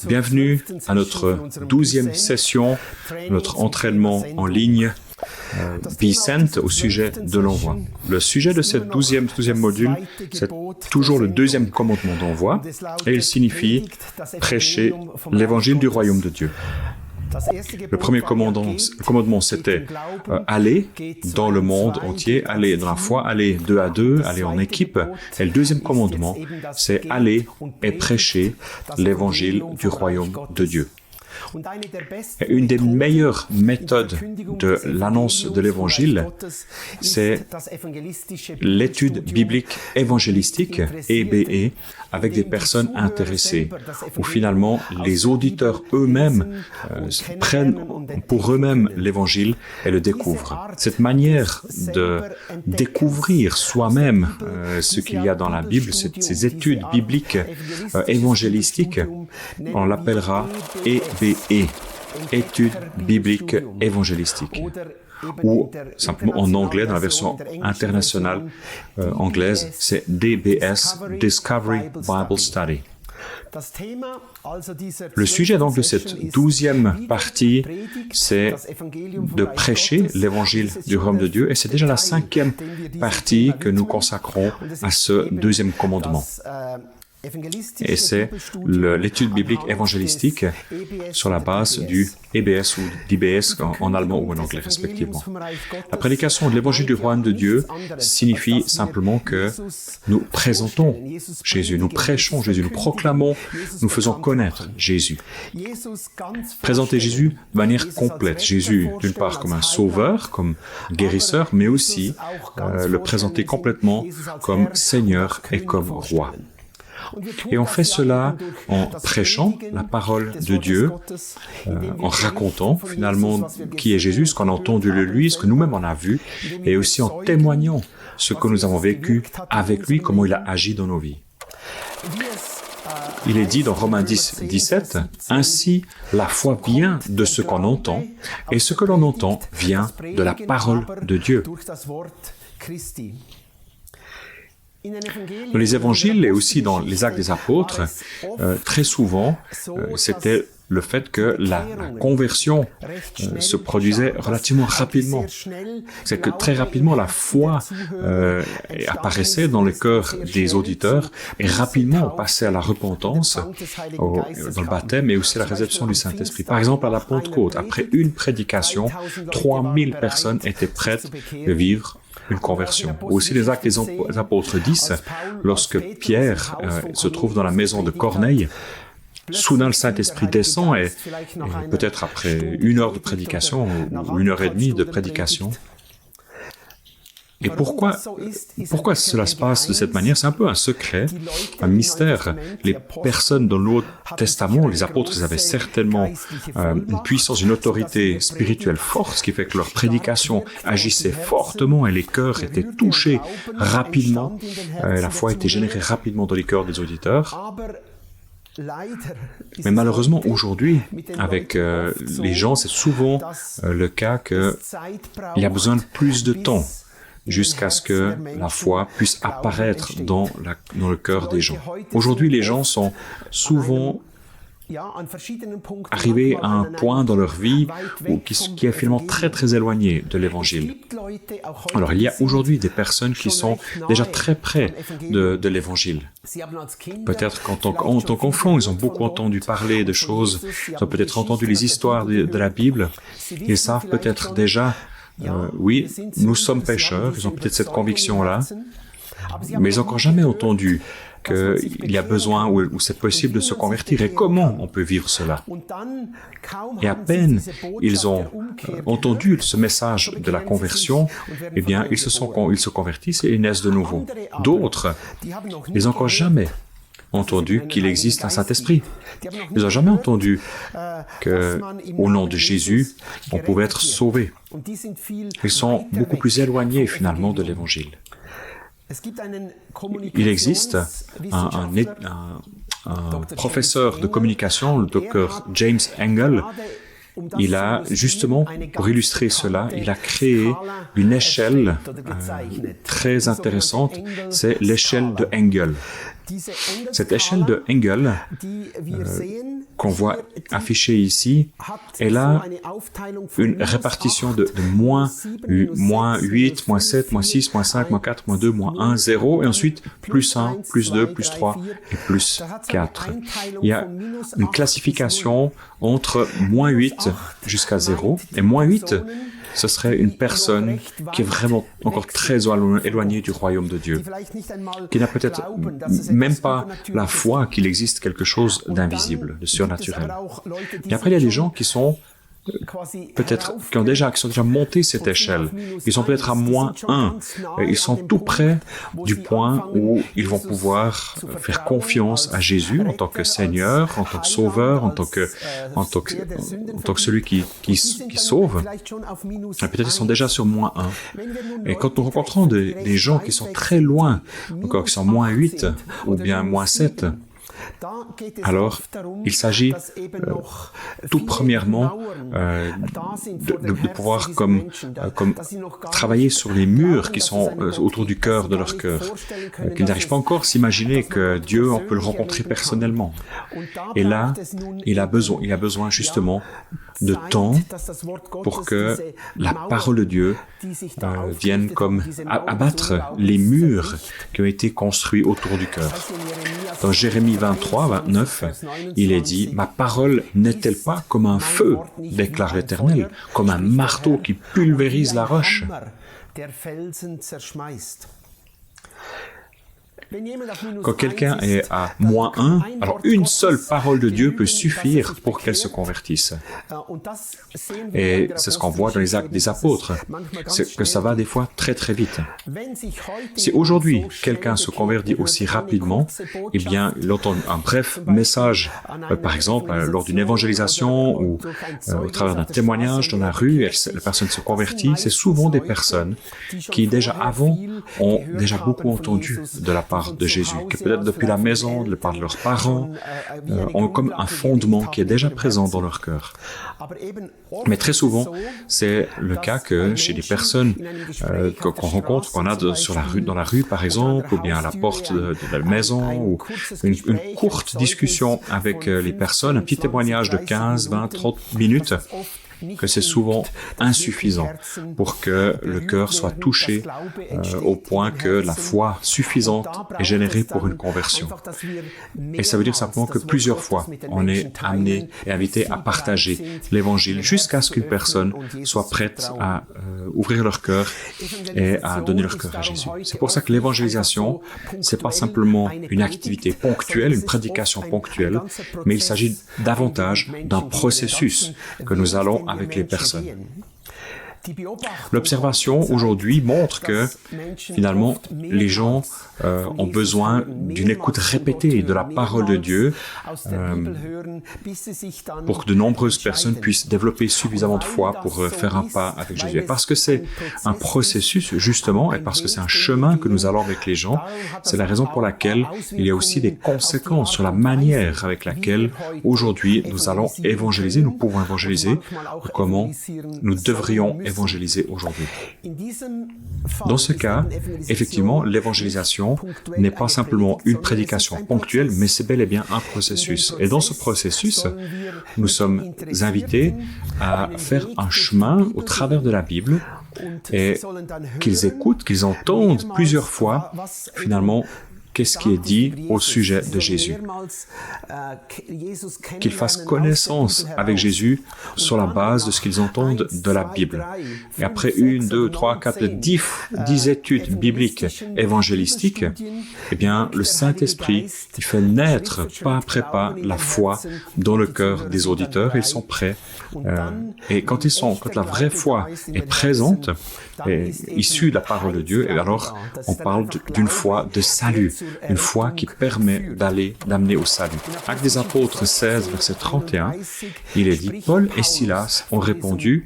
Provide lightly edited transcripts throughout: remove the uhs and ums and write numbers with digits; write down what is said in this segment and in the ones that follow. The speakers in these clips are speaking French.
Bienvenue à notre 12e session, notre entraînement en ligne Be Sent au sujet de l'envoi. Le sujet de cette 12e module, c'est toujours le deuxième commandement d'envoi et il signifie prêcher l'évangile du royaume de Dieu. Le premier commandement, c'était aller dans le monde entier, aller dans la foi, aller 2 à 2, aller en équipe. Et le deuxième commandement, c'est aller et prêcher l'évangile du royaume de Dieu. Et une des meilleures méthodes de l'annonce de l'Évangile, c'est l'étude biblique évangélistique, EBE, avec des personnes intéressées, où finalement les auditeurs eux-mêmes prennent pour eux-mêmes l'Évangile et le découvrent. Cette manière de découvrir soi-même ce qu'il y a dans la Bible, ces études bibliques évangélistiques, on l'appellera EBE. Études bibliques évangélistiques, ou simplement en anglais, dans la version internationale anglaise, c'est DBS, Discovery Bible Study. Le sujet donc de cette 12e partie, c'est de prêcher l'évangile du royaume de Dieu, et c'est déjà la 5e partie que nous consacrons à ce deuxième commandement. Et c'est l'étude biblique évangélistique sur la base du EBS ou d'IBS en allemand ou en anglais respectivement. La prédication de l'évangile du royaume de Dieu signifie simplement que nous présentons Jésus, nous prêchons Jésus, nous proclamons, nous faisons connaître Jésus. Présenter Jésus de manière complète. Jésus, d'une part, comme un sauveur, comme guérisseur, mais aussi le présenter complètement comme Seigneur et comme Roi. Et on fait cela en prêchant la parole de Dieu, en racontant finalement qui est Jésus, ce qu'on a entendu de lui, ce que nous-mêmes on a vu, et aussi en témoignant ce que nous avons vécu avec lui, comment il a agi dans nos vies. Il est dit dans Romains 10, 17, « Ainsi, la foi vient de ce qu'on entend, et ce que l'on entend vient de la parole de Dieu. » Dans les évangiles et aussi dans les actes des apôtres, très souvent, c'était le fait que la conversion se produisait relativement rapidement. C'est que très rapidement, la foi apparaissait dans le cœur des auditeurs et rapidement on passait à la repentance, dans le baptême et aussi à la réception du Saint-Esprit. Par exemple, à la Pentecôte, après une prédication, 3000 personnes étaient prêtes de vivre une conversion. Aussi les actes des apôtres 10, lorsque Pierre se trouve dans la maison de Corneille, soudain le Saint-Esprit descend et peut-être après 1 heure de prédication ou 1 heure et demie de prédication. Et pourquoi cela se passe de cette manière? C'est un peu un secret, un mystère. Les personnes dans l'Ancien Testament, les apôtres, ils avaient certainement une puissance, une autorité spirituelle forte, ce qui fait que leur prédication agissait fortement et les cœurs étaient touchés rapidement. La foi était générée rapidement dans les cœurs des auditeurs. Mais malheureusement, aujourd'hui, avec les gens, c'est souvent le cas qu'il y a besoin de plus de temps jusqu'à ce que la foi puisse apparaître dans le cœur des gens. Aujourd'hui, les gens sont souvent arrivés à un point dans leur vie qui est finalement très très éloigné de l'Évangile. Alors, il y a aujourd'hui des personnes qui sont déjà très près de l'Évangile. Peut-être qu'en tant qu'enfants, ils ont beaucoup entendu parler de choses, ils ont peut-être entendu les histoires de la Bible, ils savent peut-être déjà oui, nous sommes pécheurs, ils ont peut-être cette conviction-là, mais ils n'ont encore jamais entendu qu'il y a besoin ou c'est possible de se convertir et comment on peut vivre cela. Et à peine ils ont entendu ce message de la conversion, eh bien ils se convertissent et ils naissent de nouveau. D'autres, ils n'ont encore jamais entendu qu'il existe un Saint-Esprit. Ils n'ont jamais entendu qu'au nom de Jésus, on pouvait être sauvé. Ils sont beaucoup plus éloignés finalement de l'Évangile. Il existe un professeur de communication, le docteur James Engel. Il a, justement, pour illustrer cela, il a créé une échelle très intéressante, c'est l'échelle de Engel. Cette échelle de Engel, qu'on voit affichée ici, elle a une répartition de moins 8, moins 7, moins 6, moins 5, moins 4, moins 2, moins 1, 0, et ensuite plus 1, plus 2, plus 3 et plus 4. Il y a une classification entre moins 8 jusqu'à 0, et moins 8, ce serait une personne qui est vraiment encore très éloignée du royaume de Dieu, qui n'a peut-être même pas la foi qu'il existe quelque chose d'invisible, de surnaturel. Et après, il y a des gens qui sont qui sont déjà montés cette échelle. Ils sont peut-être à moins 1. Ils sont tout près du point où ils vont pouvoir faire confiance à Jésus en tant que Seigneur, en tant que Sauveur, en tant que celui qui sauve. Et peut-être ils sont déjà sur moins 1. Et quand nous rencontrons des gens qui sont très loin, encore qui sont moins 8 ou bien moins 7, alors, il s'agit tout premièrement de pouvoir comme travailler sur les murs qui sont autour du cœur de leur cœur, qu'ils n'arrivent pas encore à s'imaginer que Dieu, on peut le rencontrer personnellement. Et là, il a besoin justement de temps pour que la parole de Dieu vienne comme abattre les murs qui ont été construits autour du cœur. Dans Jérémie 23, 29, il est dit « Ma parole n'est-elle pas comme un feu, déclare l'Éternel, comme un marteau qui pulvérise la roche ?» Quand quelqu'un est à moins 1, alors une seule parole de Dieu peut suffire pour qu'elle se convertisse. Et c'est ce qu'on voit dans les actes des apôtres, c'est que ça va des fois très très vite. Si aujourd'hui quelqu'un se convertit aussi rapidement, eh bien il entend un bref message, par exemple lors d'une évangélisation ou au travers d'un témoignage dans la rue, et la personne se convertit, c'est souvent des personnes qui déjà avant ont déjà beaucoup entendu de la part de Jésus, que peut-être depuis la maison, de la part de leurs parents, ont comme un fondement qui est déjà présent dans leur cœur. Mais très souvent, c'est le cas que chez des personnes qu'on rencontre, qu'on a dans la rue par exemple, ou bien à la porte de la maison, ou une courte discussion avec les personnes, un petit témoignage de 15, 20, 30 minutes, que c'est souvent insuffisant pour que le cœur soit touché au point que la foi suffisante est générée pour une conversion. Et ça veut dire simplement que plusieurs fois, on est amené et invité à partager l'Évangile jusqu'à ce qu'une personne soit prête à ouvrir leur cœur et à donner leur cœur à Jésus. C'est pour ça que l'évangélisation, c'est pas simplement une activité ponctuelle, une prédication ponctuelle, mais il s'agit davantage d'un processus que nous allons avec les personnes. L'observation aujourd'hui montre que finalement les gens ont besoin d'une écoute répétée de la parole de Dieu pour que de nombreuses personnes puissent développer suffisamment de foi pour faire un pas avec Jésus. Et parce que c'est un processus justement, et parce que c'est un chemin que nous allons avec les gens, c'est la raison pour laquelle il y a aussi des conséquences sur la manière avec laquelle aujourd'hui nous allons évangéliser, nous pouvons évangéliser, ou comment nous devrions évangéliser aujourd'hui. Dans ce cas, effectivement, l'évangélisation n'est pas simplement une prédication ponctuelle, mais c'est bel et bien un processus. Et dans ce processus, nous sommes invités à faire un chemin au travers de la Bible et qu'ils écoutent, qu'ils entendent plusieurs fois, finalement, qu'est-ce qui est dit au sujet de Jésus. Qu'ils fassent connaissance avec Jésus sur la base de ce qu'ils entendent de la Bible. Et après 1, 2, 3, 4, 10 études bibliques évangélistiques, eh bien, le Saint-Esprit fait naître pas après pas la foi dans le cœur des auditeurs. Ils sont prêts. Et quand la vraie foi est présente, et issue de la parole de Dieu, et alors on parle d'une foi de salut, une foi qui permet d'amener au salut. Actes des Apôtres 16, verset 31, il est dit, Paul et Silas ont répondu,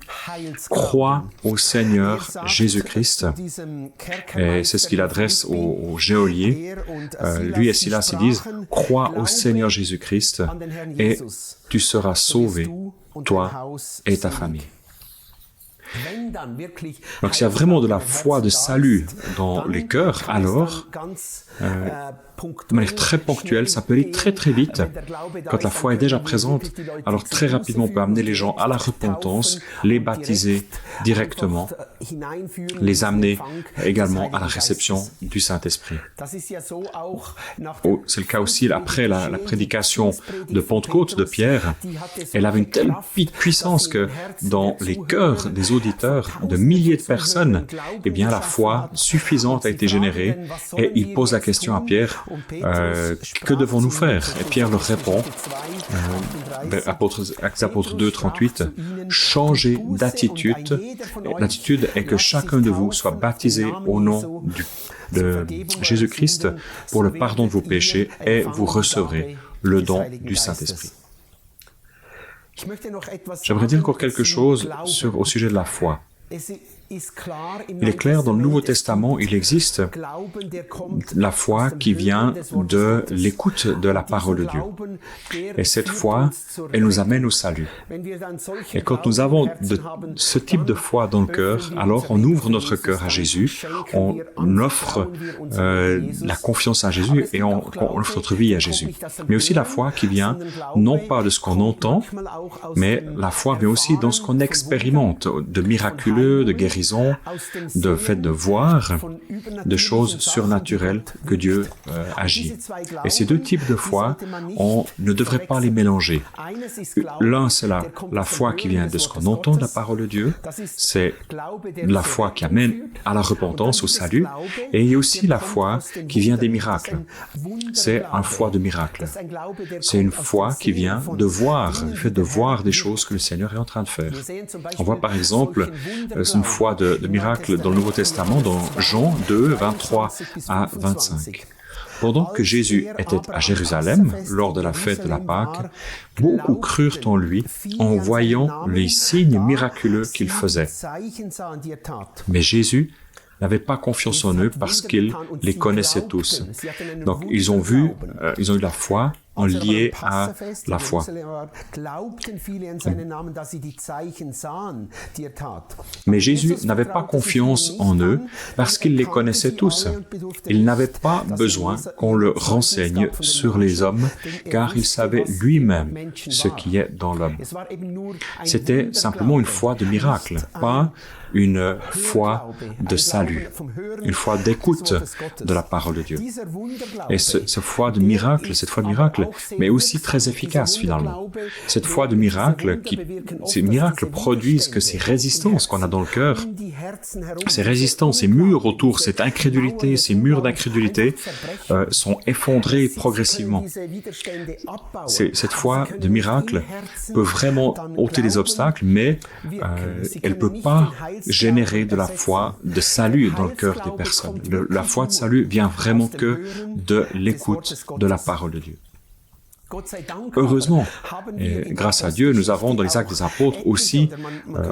crois au Seigneur Jésus-Christ. Et c'est ce qu'il adresse aux geôliers. Lui et Silas, ils disent, crois au Seigneur Jésus-Christ et tu seras sauvé, toi et ta famille. Donc s'il y a vraiment de la foi de salut dans les cœurs, alors, de manière très ponctuelle, ça peut aller très très vite. Quand la foi est déjà présente, alors très rapidement on peut amener les gens à la repentance, les baptiser directement, les amener également à la réception du Saint-Esprit. C'est le cas aussi après la prédication de Pentecôte de Pierre. Elle avait une telle puissance que dans les cœurs des auditeurs, de milliers de personnes, eh bien la foi suffisante a été générée et il pose la question à Pierre, que devons-nous faire? Et Pierre leur répond, Actes Apôtres 2, 38, changez d'attitude. L'attitude est que chacun de vous soit baptisé au nom de Jésus-Christ pour le pardon de vos péchés et vous recevrez le don du Saint-Esprit. J'aimerais dire encore quelque chose au sujet de la foi. Il est clair, dans le Nouveau Testament, il existe la foi qui vient de l'écoute de la parole de Dieu. Et cette foi, elle nous amène au salut. Et quand nous avons ce type de foi dans le cœur, alors on ouvre notre cœur à Jésus, on offre la confiance à Jésus et on offre notre vie à Jésus. Mais aussi la foi qui vient non pas de ce qu'on entend, mais la foi vient aussi dans ce qu'on expérimente, de miraculeux, de guérison, de fait de voir des choses surnaturelles que Dieu agit. Et ces deux types de foi, on ne devrait pas les mélanger. L'un, c'est la foi qui vient de ce qu'on entend de la parole de Dieu, c'est la foi qui amène à la repentance, au salut, et il y a aussi la foi qui vient des miracles. C'est une foi de miracle. C'est une foi qui vient de voir, le fait de voir des choses que le Seigneur est en train de faire. On voit par exemple une foi de miracles dans le Nouveau Testament, dans Jean 2, 23 à 25. Pendant que Jésus était à Jérusalem, lors de la fête de la Pâque, beaucoup crurent en lui en voyant les signes miraculeux qu'il faisait. Mais Jésus n'avaient pas confiance en eux parce qu'ils les connaissaient tous. Donc, ils ont eu la foi en lié à la foi. Mais Jésus n'avait pas confiance en eux parce qu'il les connaissait tous. Il n'avait pas besoin qu'on le renseigne sur les hommes car il savait lui-même ce qui est dans l'homme. C'était simplement une foi de miracle, pas une foi de salut, une foi d'écoute de la parole de Dieu. Et cette foi de miracle, mais aussi très efficace finalement. Cette foi de miracle, ces miracles produisent que ces résistances qu'on a dans le cœur, ces résistances, ces murs autour, cette incrédulité, ces murs d'incrédulité sont effondrés progressivement. Cette foi de miracle peut vraiment ôter les obstacles, mais elle ne peut pas générer de la foi de salut dans le cœur des personnes. La foi de salut vient vraiment que de l'écoute de la parole de Dieu. Heureusement, et grâce à Dieu, nous avons dans les Actes des Apôtres aussi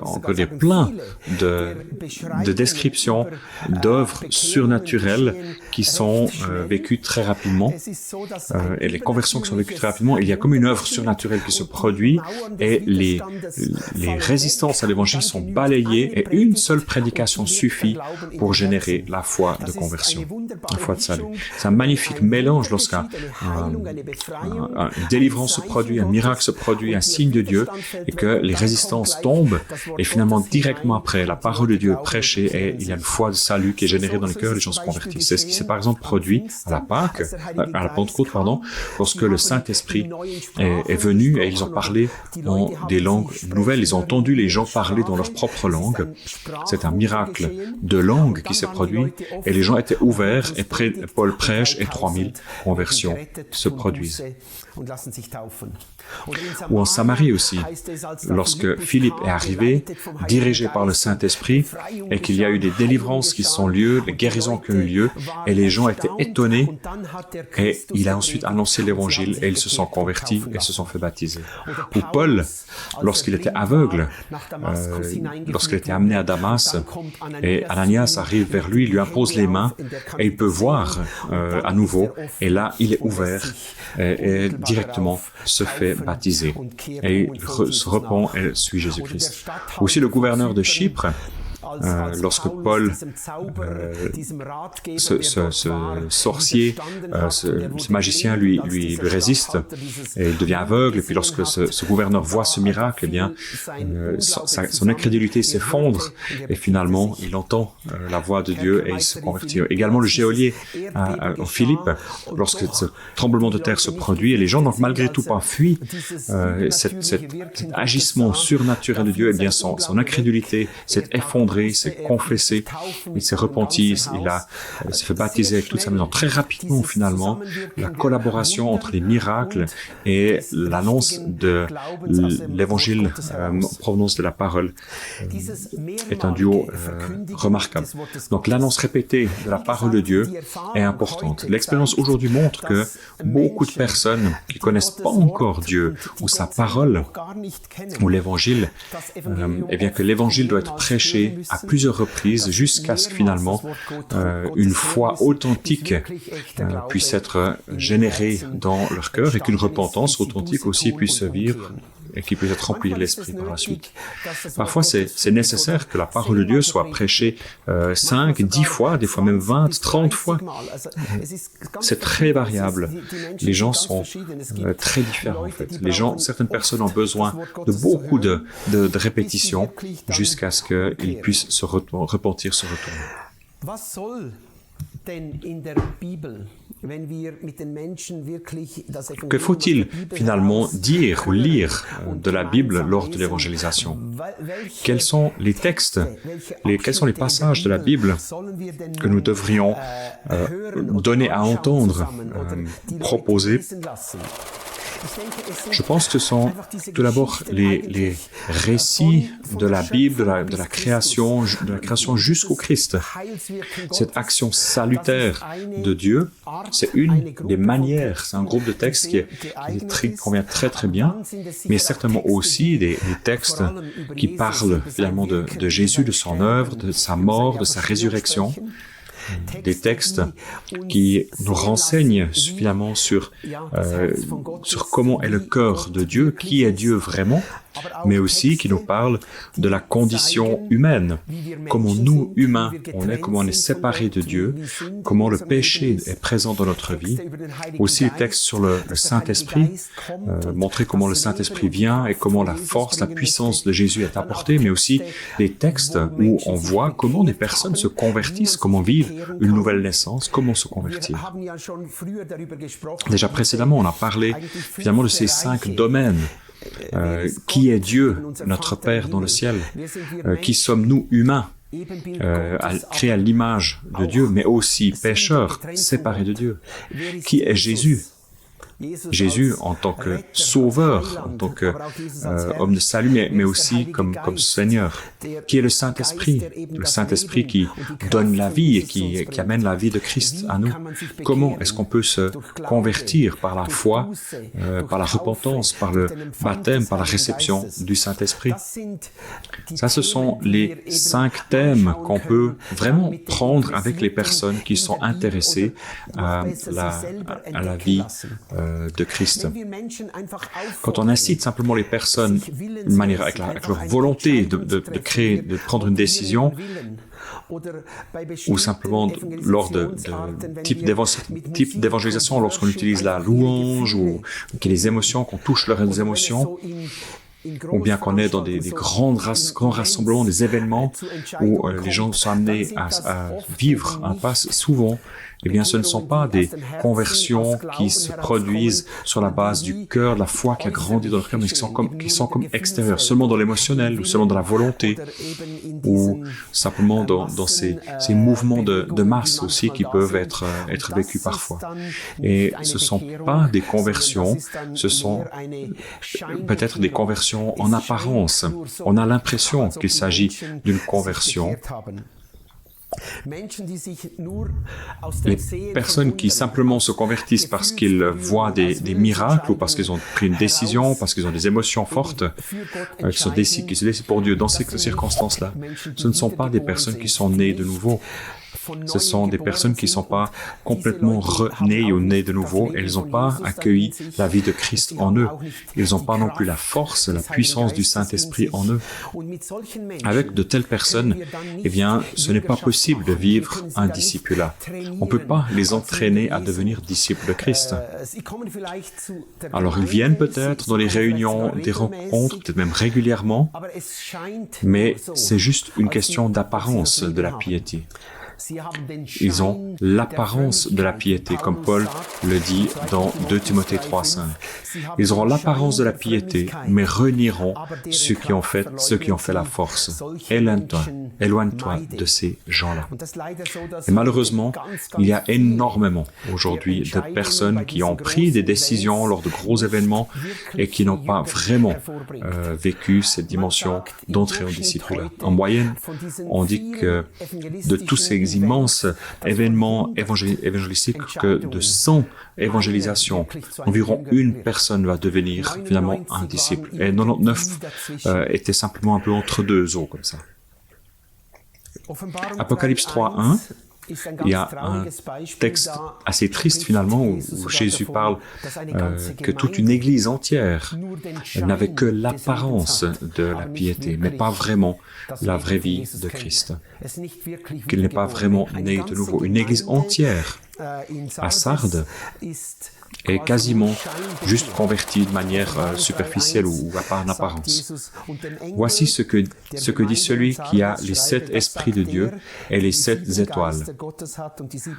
encore plein de descriptions d'œuvres surnaturelles qui sont vécues très rapidement. Et les conversions qui sont vécues très rapidement, il y a comme une œuvre surnaturelle qui se produit et les résistances à l'évangile sont balayées et une seule prédication suffit pour générer la foi de conversion, la foi de salut. C'est un magnifique mélange lorsqu'une délivrance se produit, un miracle se produit, un signe de Dieu, et que les résistances tombent, et finalement, directement après, la parole de Dieu est prêchée, et il y a une foi de salut qui est générée dans les cœurs, les gens se convertissent. C'est ce qui s'est par exemple produit à la Pâque, à la Pentecôte, lorsque le Saint-Esprit est venu, et ils ont parlé dans des langues nouvelles, ils ont entendu les gens parler dans leur propre langue. C'est un miracle de langue qui s'est produit, et les gens étaient ouverts, et Paul prêche, et 3000 conversions se produisent. Ou en Samarie aussi, lorsque Philippe est arrivé, dirigé par le Saint-Esprit, et qu'il y a eu des délivrances qui sont lieu, des guérisons qui ont eu lieu, et les gens étaient étonnés, et il a ensuite annoncé l'Évangile, et ils se sont convertis et se sont fait baptiser. Ou Paul, lorsqu'il était aveugle, lorsqu'il était amené à Damas, et Ananias arrive vers lui, lui impose les mains, et il peut voir à nouveau, et là, il est ouvert, et directement se fait baptiser, et il se repent et suit Jésus-Christ. Aussi le gouverneur de Chypre, lorsque Paul, ce sorcier, ce magicien lui résiste et il devient aveugle, et puis lorsque ce gouverneur voit ce miracle, eh bien, son incrédulité s'effondre et finalement il entend la voix de Dieu et il se convertit. Également le geôlier en Philippe, lorsque ce tremblement de terre se produit et les gens n'ont malgré tout pas fui cet agissement surnaturel de Dieu, eh bien son incrédulité s'est effondrée, il s'est confessé, il s'est repenti, il s'est fait baptiser avec toute sa maison. Très rapidement, finalement, la collaboration entre les miracles et l'annonce de l'évangile en provenance de la parole est un duo remarquable. Donc l'annonce répétée de la parole de Dieu est importante. L'expérience aujourd'hui montre que beaucoup de personnes qui connaissent pas encore Dieu ou sa parole ou l'évangile, eh bien que l'évangile doit être prêché à plusieurs reprises jusqu'à ce que finalement une foi authentique puisse être générée dans leur cœur et qu'une repentance authentique aussi puisse se vivre et qui puisse être rempli de l'Esprit par la suite. Parfois, c'est nécessaire que la parole de Dieu soit prêchée 5, 10 fois, des fois même 20, 30 fois. C'est très variable. Les gens sont très différents, en fait. Certaines personnes ont besoin de beaucoup de répétitions jusqu'à ce qu'ils puissent se repentir, se retourner. Que faut-il finalement dire ou lire de la Bible lors de l'évangélisation? Quels sont les textes, quels sont les passages de la Bible que nous devrions donner à entendre, proposer? Je pense que ce sont tout d'abord les récits de la Bible, de la création jusqu'au Christ. Cette action salutaire de Dieu, c'est une des manières, c'est un groupe de textes qui convient très très bien, mais certainement aussi des textes qui parlent finalement de Jésus, de son œuvre, de sa mort, de sa résurrection. Des textes qui nous renseignent suffisamment sur comment est le cœur de Dieu, qui est Dieu vraiment, mais aussi qui nous parlent de la condition humaine, comment nous, humains, comment on est séparés de Dieu, comment le péché est présent dans notre vie. Aussi les textes sur le Saint-Esprit, montrer comment le Saint-Esprit vient et comment la force, la puissance de Jésus est apportée, mais aussi des textes où on voit comment des personnes se convertissent, comment vivre une nouvelle naissance, comment se convertir. Déjà précédemment, on a parlé finalement de ces 5 domaines. Qui est Dieu, notre Père dans le ciel? Qui sommes-nous humains, créés à l'image de Dieu, mais aussi pécheurs, séparés de Dieu? Qui est Jésus? Jésus en tant que sauveur, en tant que homme de salut, mais aussi comme Seigneur. Qui est le Saint-Esprit? Le Saint-Esprit qui donne la vie et qui amène la vie de Christ à nous. Comment est-ce qu'on peut se convertir par la foi, par la repentance, par le baptême, par la réception du Saint-Esprit? Ça, ce sont les 5 thèmes qu'on peut vraiment prendre avec les personnes qui sont intéressées à la vie de Christ. Quand on incite simplement les personnes de manière avec leur volonté de prendre une décision, ou simplement lors de type d'évangélisation, lorsqu'on utilise la louange ou qu'il y a des émotions, qu'on touche leurs émotions, ou bien qu'on est dans des grands rassemblements, des événements où les gens sont amenés à vivre un pass, souvent eh bien, ce ne sont pas des conversions qui se produisent sur la base du cœur, de la foi qui a grandi dans leur cœur, mais qui sont comme extérieures, seulement dans l'émotionnel, ou seulement dans la volonté, ou simplement dans ces mouvements de masse aussi qui peuvent être vécus parfois. Et ce ne sont pas des conversions, ce sont peut-être des conversions en apparence. On a l'impression qu'il s'agit d'une conversion. Les personnes qui simplement se convertissent parce qu'ils voient des miracles ou parce qu'ils ont pris une décision, parce qu'ils ont des émotions fortes, qui se décident pour Dieu dans ces circonstances-là, ce ne sont pas des personnes qui sont nées de nouveau. Ce sont des personnes qui ne sont pas complètement renées ou nées de nouveau. Elles n'ont pas accueilli la vie de Christ en eux. Ils n'ont pas non plus la force, la puissance du Saint-Esprit en eux. Avec de telles personnes, eh bien, ce n'est pas possible de vivre un discipulat. On ne peut pas les entraîner à devenir disciples de Christ. Alors, ils viennent peut-être dans les réunions, des rencontres, peut-être même régulièrement, mais c'est juste une question d'apparence de la piété. Ils ont l'apparence de la piété, comme Paul le dit dans 2 Timothée 3,5. Ils auront l'apparence de la piété, mais renieront ceux qui ont fait la force. Éloigne-toi de ces gens-là. Et malheureusement, il y a énormément aujourd'hui de personnes qui ont pris des décisions lors de gros événements et qui n'ont pas vraiment vécu cette dimension d'entrée en discipulat. En moyenne, on dit que de tous ces immenses événements évangélistiques, que de 100 évangélisations, environ une personne va devenir finalement un disciple. Et 99 étaient simplement un peu entre deux eaux comme ça. Apocalypse 3.1, il y a un texte assez triste finalement où Jésus parle que toute une église entière n'avait que l'apparence de la piété, mais pas vraiment la vraie vie de Christ. Qu'il n'est pas vraiment né de nouveau. Une église entière à Sardes est quasiment juste convertie de manière superficielle ou en apparence. Voici ce que dit celui qui a les 7 esprits de Dieu et les 7 étoiles.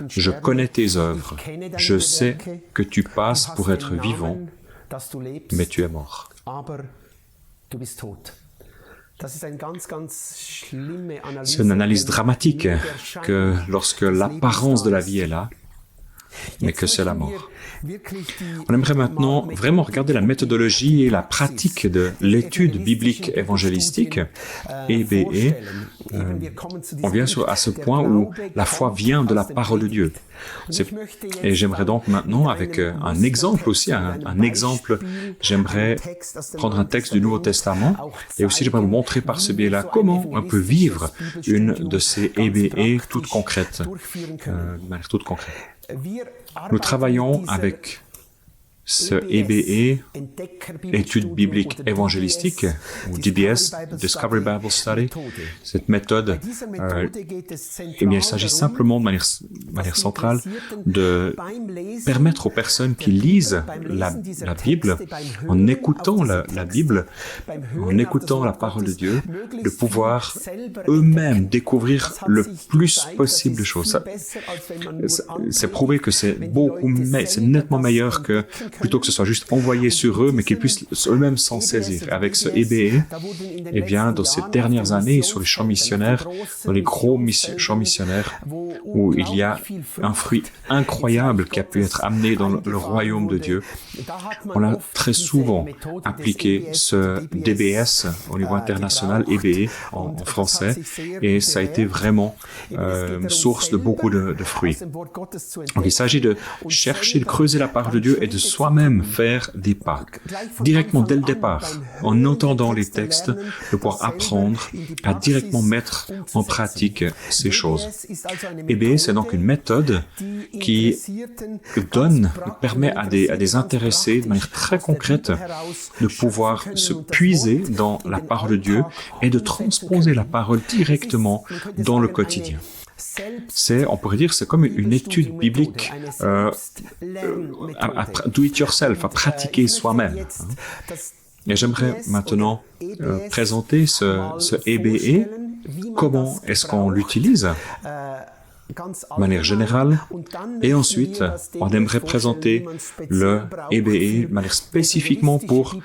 Je connais tes œuvres. Je sais que tu passes pour être vivant, mais tu es mort. C'est une analyse dramatique que lorsque l'apparence de la vie est là, mais que c'est la mort. On aimerait maintenant vraiment regarder la méthodologie et la pratique de l'étude biblique évangélistique, EBE. On vient à ce point où la foi vient de la parole de Dieu. Et j'aimerais donc maintenant, avec un exemple aussi, j'aimerais prendre un texte du Nouveau Testament et aussi j'aimerais vous montrer par ce biais-là comment on peut vivre une de ces EBE toutes concrètes, de manière toute concrète. Nous travaillons avec ce EBE, étude biblique évangélistique, ou DBS, Discovery Bible Study. Cette méthode, eh bien, il s'agit simplement de manière centrale de permettre aux personnes qui lisent la Bible, en écoutant la Bible, en écoutant la parole de Dieu, de pouvoir eux-mêmes découvrir le plus possible de choses. C'est prouvé que c'est nettement meilleur que plutôt que ce soit juste envoyé sur eux, mais qu'ils puissent eux-mêmes s'en saisir. Avec ce EBE, eh bien, dans ces dernières années, sur les champs missionnaires, dans les gros champs missionnaires, où il y a un fruit incroyable qui a pu être amené dans le royaume de Dieu, on a très souvent appliqué ce DBS au niveau international, EBE en français, et ça a été vraiment source de beaucoup de fruits. Donc, il s'agit de chercher, de creuser la parole de Dieu et de soi-même faire des pas. Directement dès le départ, en entendant les textes, de pouvoir apprendre à directement mettre en pratique ces choses. EBE, c'est donc une méthode qui permet à des intéressés, de manière très concrète, de pouvoir se puiser dans la parole de Dieu et de transposer la parole directement dans le quotidien. On pourrait dire, c'est comme une étude biblique do it yourself, à pratiquer soi-même. Et j'aimerais maintenant présenter ce EBE. Comment est-ce qu'on l'utilise? de manière générale, et ensuite, on aimerait présenter le EBE de manière spécifiquement pour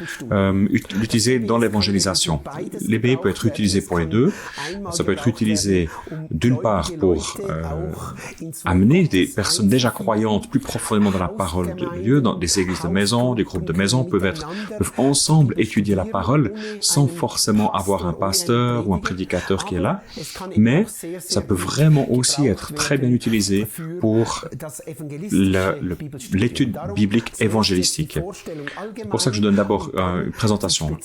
l'utiliser dans l'évangélisation. L'EBE peut être utilisé pour les deux. Ça peut être utilisé d'une part pour amener des personnes déjà croyantes plus profondément dans la parole de Dieu, dans des églises de maison, des groupes de maison, peuvent ensemble étudier la parole sans forcément avoir un pasteur ou un prédicateur qui est là, mais ça peut vraiment aussi être très bien utilisé pour l'étude biblique évangélistique. C'est pour ça que je donne d'abord une présentation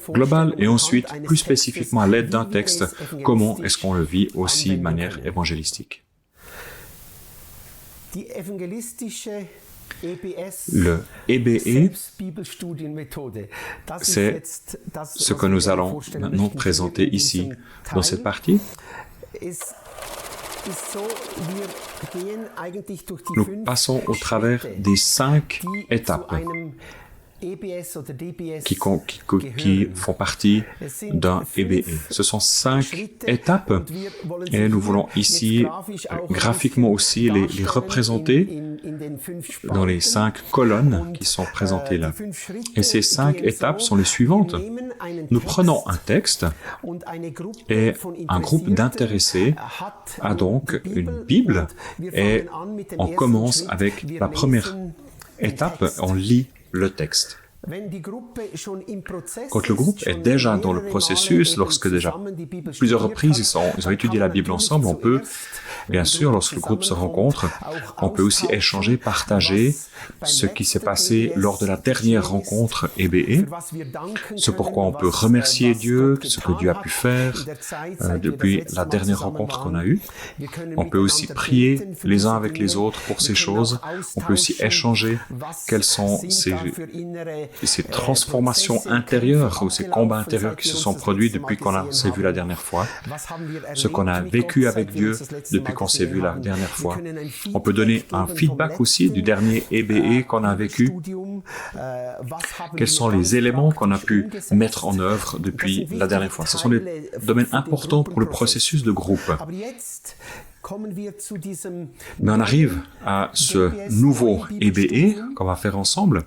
globale et ensuite, plus spécifiquement à l'aide d'un texte, comment est-ce qu'on le vit aussi de manière évangélistique. Le EBE, c'est ce que nous allons maintenant présenter ici dans cette partie. Nous passons au travers des 5 étapes qui font partie d'un EBE. Ce sont 5 étapes et nous voulons ici graphiquement aussi les représenter dans les 5 colonnes qui sont présentées là. Et ces 5 étapes sont les suivantes. Nous prenons un texte et un groupe d'intéressés a donc une Bible et on commence avec la première étape, on lit le texte. Quand le groupe est déjà dans le processus, lorsque déjà plusieurs reprises ils ont étudié la Bible ensemble, on peut, bien sûr, lorsque le groupe se rencontre, on peut aussi échanger, partager ce qui s'est passé lors de la dernière rencontre EBE, ce pourquoi on peut remercier Dieu, ce que Dieu a pu faire depuis la dernière rencontre qu'on a eue. On peut aussi prier les uns avec les autres pour ces choses. On peut aussi échanger quelles sont ces transformations intérieures ou ces combats intérieurs qui se sont produits depuis qu'on s'est vu la dernière fois, ce qu'on a vécu avec Dieu depuis qu'on s'est vu la dernière fois. On peut donner un feedback aussi du dernier EBE qu'on a vécu. Quels sont les éléments qu'on a pu mettre en œuvre depuis la dernière fois. Ce sont des domaines importants pour le processus de groupe. Mais on arrive à ce nouveau EBE qu'on va faire ensemble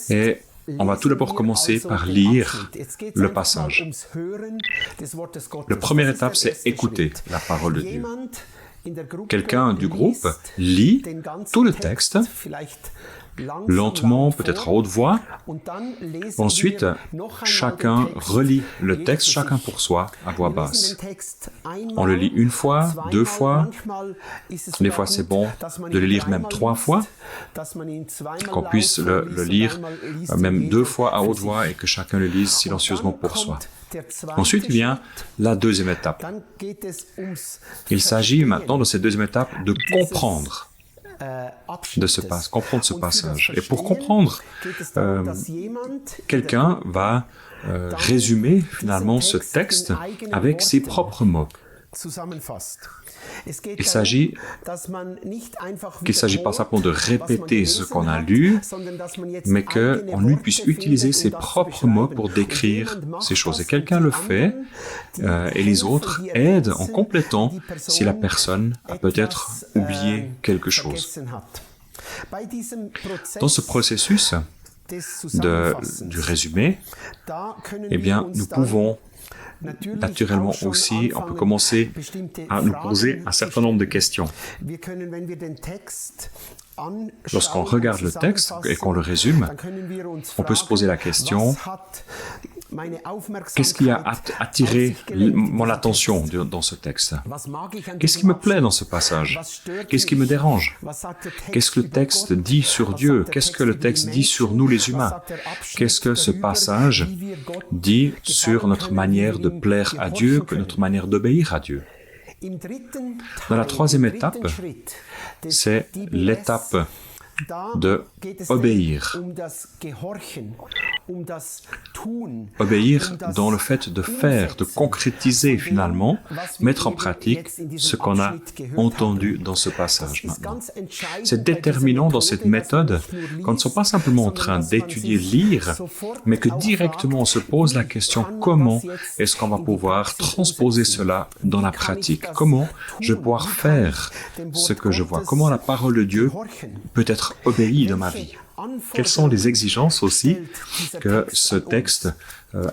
et on va tout d'abord commencer par lire le passage. La première étape, c'est écouter la parole de Dieu. Quelqu'un du groupe lit tout le texte, lentement, peut-être à haute voix. Ensuite, chacun relit le texte, chacun pour soi, à voix basse. On le lit une fois, 2 fois. Des fois, c'est bon de le lire même 3 fois, qu'on puisse le lire même 2 fois à haute voix et que chacun le lise silencieusement pour soi. Ensuite vient la deuxième étape. Il s'agit maintenant de cette deuxième étape de comprendre comprendre ce passage. Et pour comprendre, quelqu'un va résumer finalement ce texte avec ses propres mots. Il s'agit pas simplement de répéter ce qu'on a lu, mais qu'on puisse utiliser ses propres mots pour décrire ces choses. Et quelqu'un le fait, et les autres aident en complétant si la personne a peut-être oublié quelque chose. Dans ce processus du résumé, eh bien, nous pouvons naturellement aussi, on peut commencer à nous poser un certain nombre de questions. Lorsqu'on regarde le texte et qu'on le résume, on peut se poser la question, qu'est-ce qui a attiré mon attention dans ce texte? Qu'est-ce qui me plaît dans ce passage? Qu'est-ce qui me dérange? Qu'est-ce que le texte dit sur Dieu? Qu'est-ce que le texte dit sur nous les humains? Qu'est-ce que ce passage dit sur notre manière de plaire à Dieu, que notre manière d'obéir à Dieu? Dans la troisième étape, c'est l'étape de obéir. Obéir dans le fait de faire, de concrétiser finalement, mettre en pratique ce qu'on a entendu dans ce passage maintenant. C'est déterminant dans cette méthode qu'on ne soit pas simplement en train d'étudier, lire, mais que directement on se pose la question comment est-ce qu'on va pouvoir transposer cela dans la pratique? Comment je vais pouvoir faire ce que je vois? Comment la parole de Dieu peut être obéie dans ma vie? Quelles sont les exigences aussi que ce texte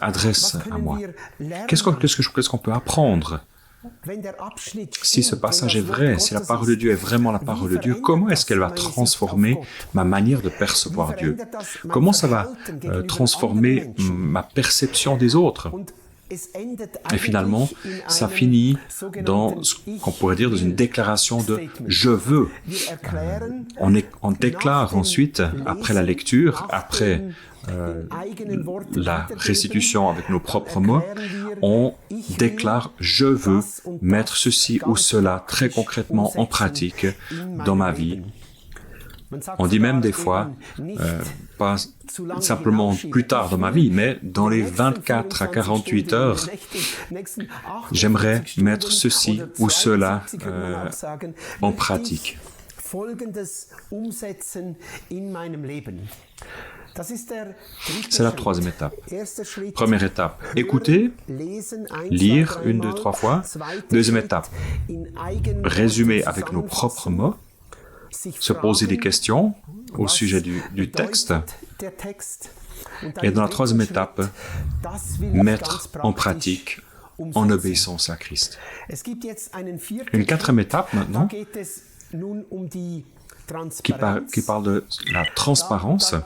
adresse à moi? Qu'est-ce qu'on peut apprendre? Si ce passage est vrai, si la parole de Dieu est vraiment la parole de Dieu, comment est-ce qu'elle va transformer ma manière de percevoir Dieu? Comment ça va transformer ma perception des autres? Et finalement, ça finit dans ce qu'on pourrait dire dans une déclaration de « je veux ». On déclare ensuite, après la lecture, après la restitution avec nos propres mots, on déclare « je veux mettre ceci ou cela très concrètement en pratique dans ma vie ». On dit même des fois, pas simplement plus tard dans ma vie, mais dans les 24 à 48 heures, j'aimerais mettre ceci ou cela en pratique. C'est la troisième étape. Première étape, écouter, lire 1, 2, 3 fois. Deuxième étape, résumer avec nos propres mots. Se poser des questions au sujet du texte. Et dans la troisième étape, mettre en pratique en obéissance à Christ. Une quatrième étape maintenant, qui parle de la transparence.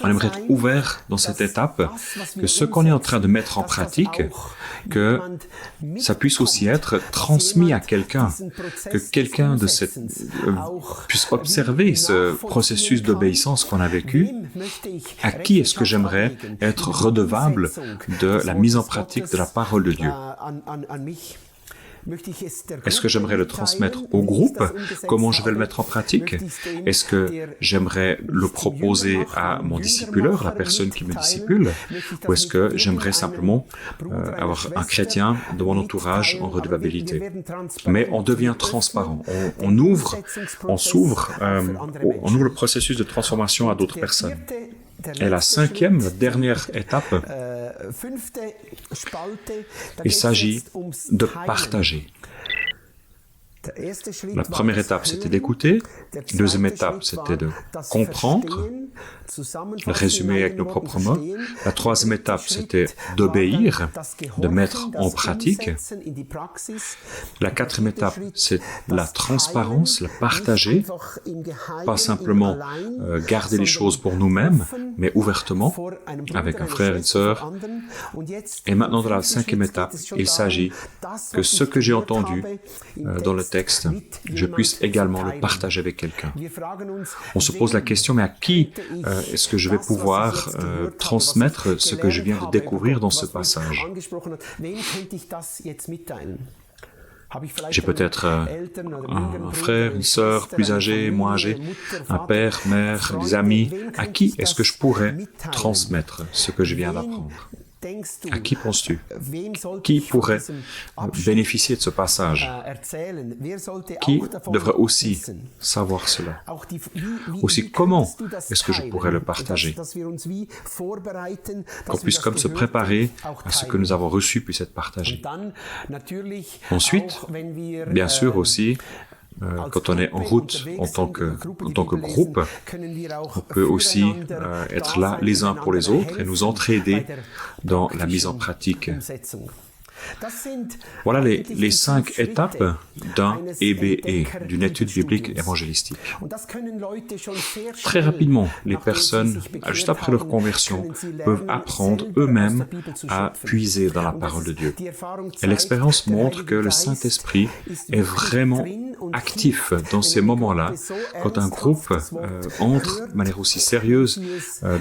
On aimerait être ouvert dans cette étape, que ce qu'on est en train de mettre en pratique, que ça puisse aussi être transmis à quelqu'un, que quelqu'un de puisse observer ce processus d'obéissance qu'on a vécu. À qui est-ce que j'aimerais être redevable de la mise en pratique de la parole de Dieu? Est-ce que j'aimerais le transmettre au groupe? Comment je vais le mettre en pratique? Est-ce que j'aimerais le proposer à mon discipuleur, la personne qui me discipule? Ou est-ce que j'aimerais simplement avoir un chrétien de mon entourage en redevabilité? Mais on devient transparent. On ouvre le processus de transformation à d'autres personnes. Et la cinquième, la dernière étape, il s'agit de partager. La première étape, c'était d'écouter. La deuxième étape, c'était de comprendre, de résumer avec nos propres mots. La troisième étape, c'était d'obéir, de mettre en pratique. La quatrième étape, c'est la transparence, le partager, pas simplement garder les choses pour nous-mêmes, mais ouvertement, avec un frère et une sœur. Et maintenant, dans la cinquième étape, il s'agit que ce que j'ai entendu dans le texte, je puisse également le partager avec quelqu'un. On se pose la question, mais à qui est-ce que je vais pouvoir transmettre ce que je viens de découvrir dans ce passage? J'ai peut-être un frère, une sœur plus âgé, moins âgé, un père, mère, des amis. À qui est-ce que je pourrais transmettre ce que je viens d'apprendre? À qui penses-tu? Qui pourrait bénéficier de ce passage? Qui devrait aussi savoir cela? Aussi, comment est-ce que je pourrais le partager? Qu'on puisse comme se préparer à ce que nous avons reçu puisse être partagé. Ensuite, bien sûr aussi, quand on est en route en tant que groupe, on peut aussi être là les uns pour les autres et nous entraider dans la mise en pratique. Voilà les 5 étapes d'un EBE, d'une étude biblique évangélistique. Très rapidement, les personnes, juste après leur conversion, peuvent apprendre eux-mêmes à puiser dans la parole de Dieu. Et l'expérience montre que le Saint-Esprit est vraiment actif dans ces moments-là, quand un groupe entre de manière aussi sérieuse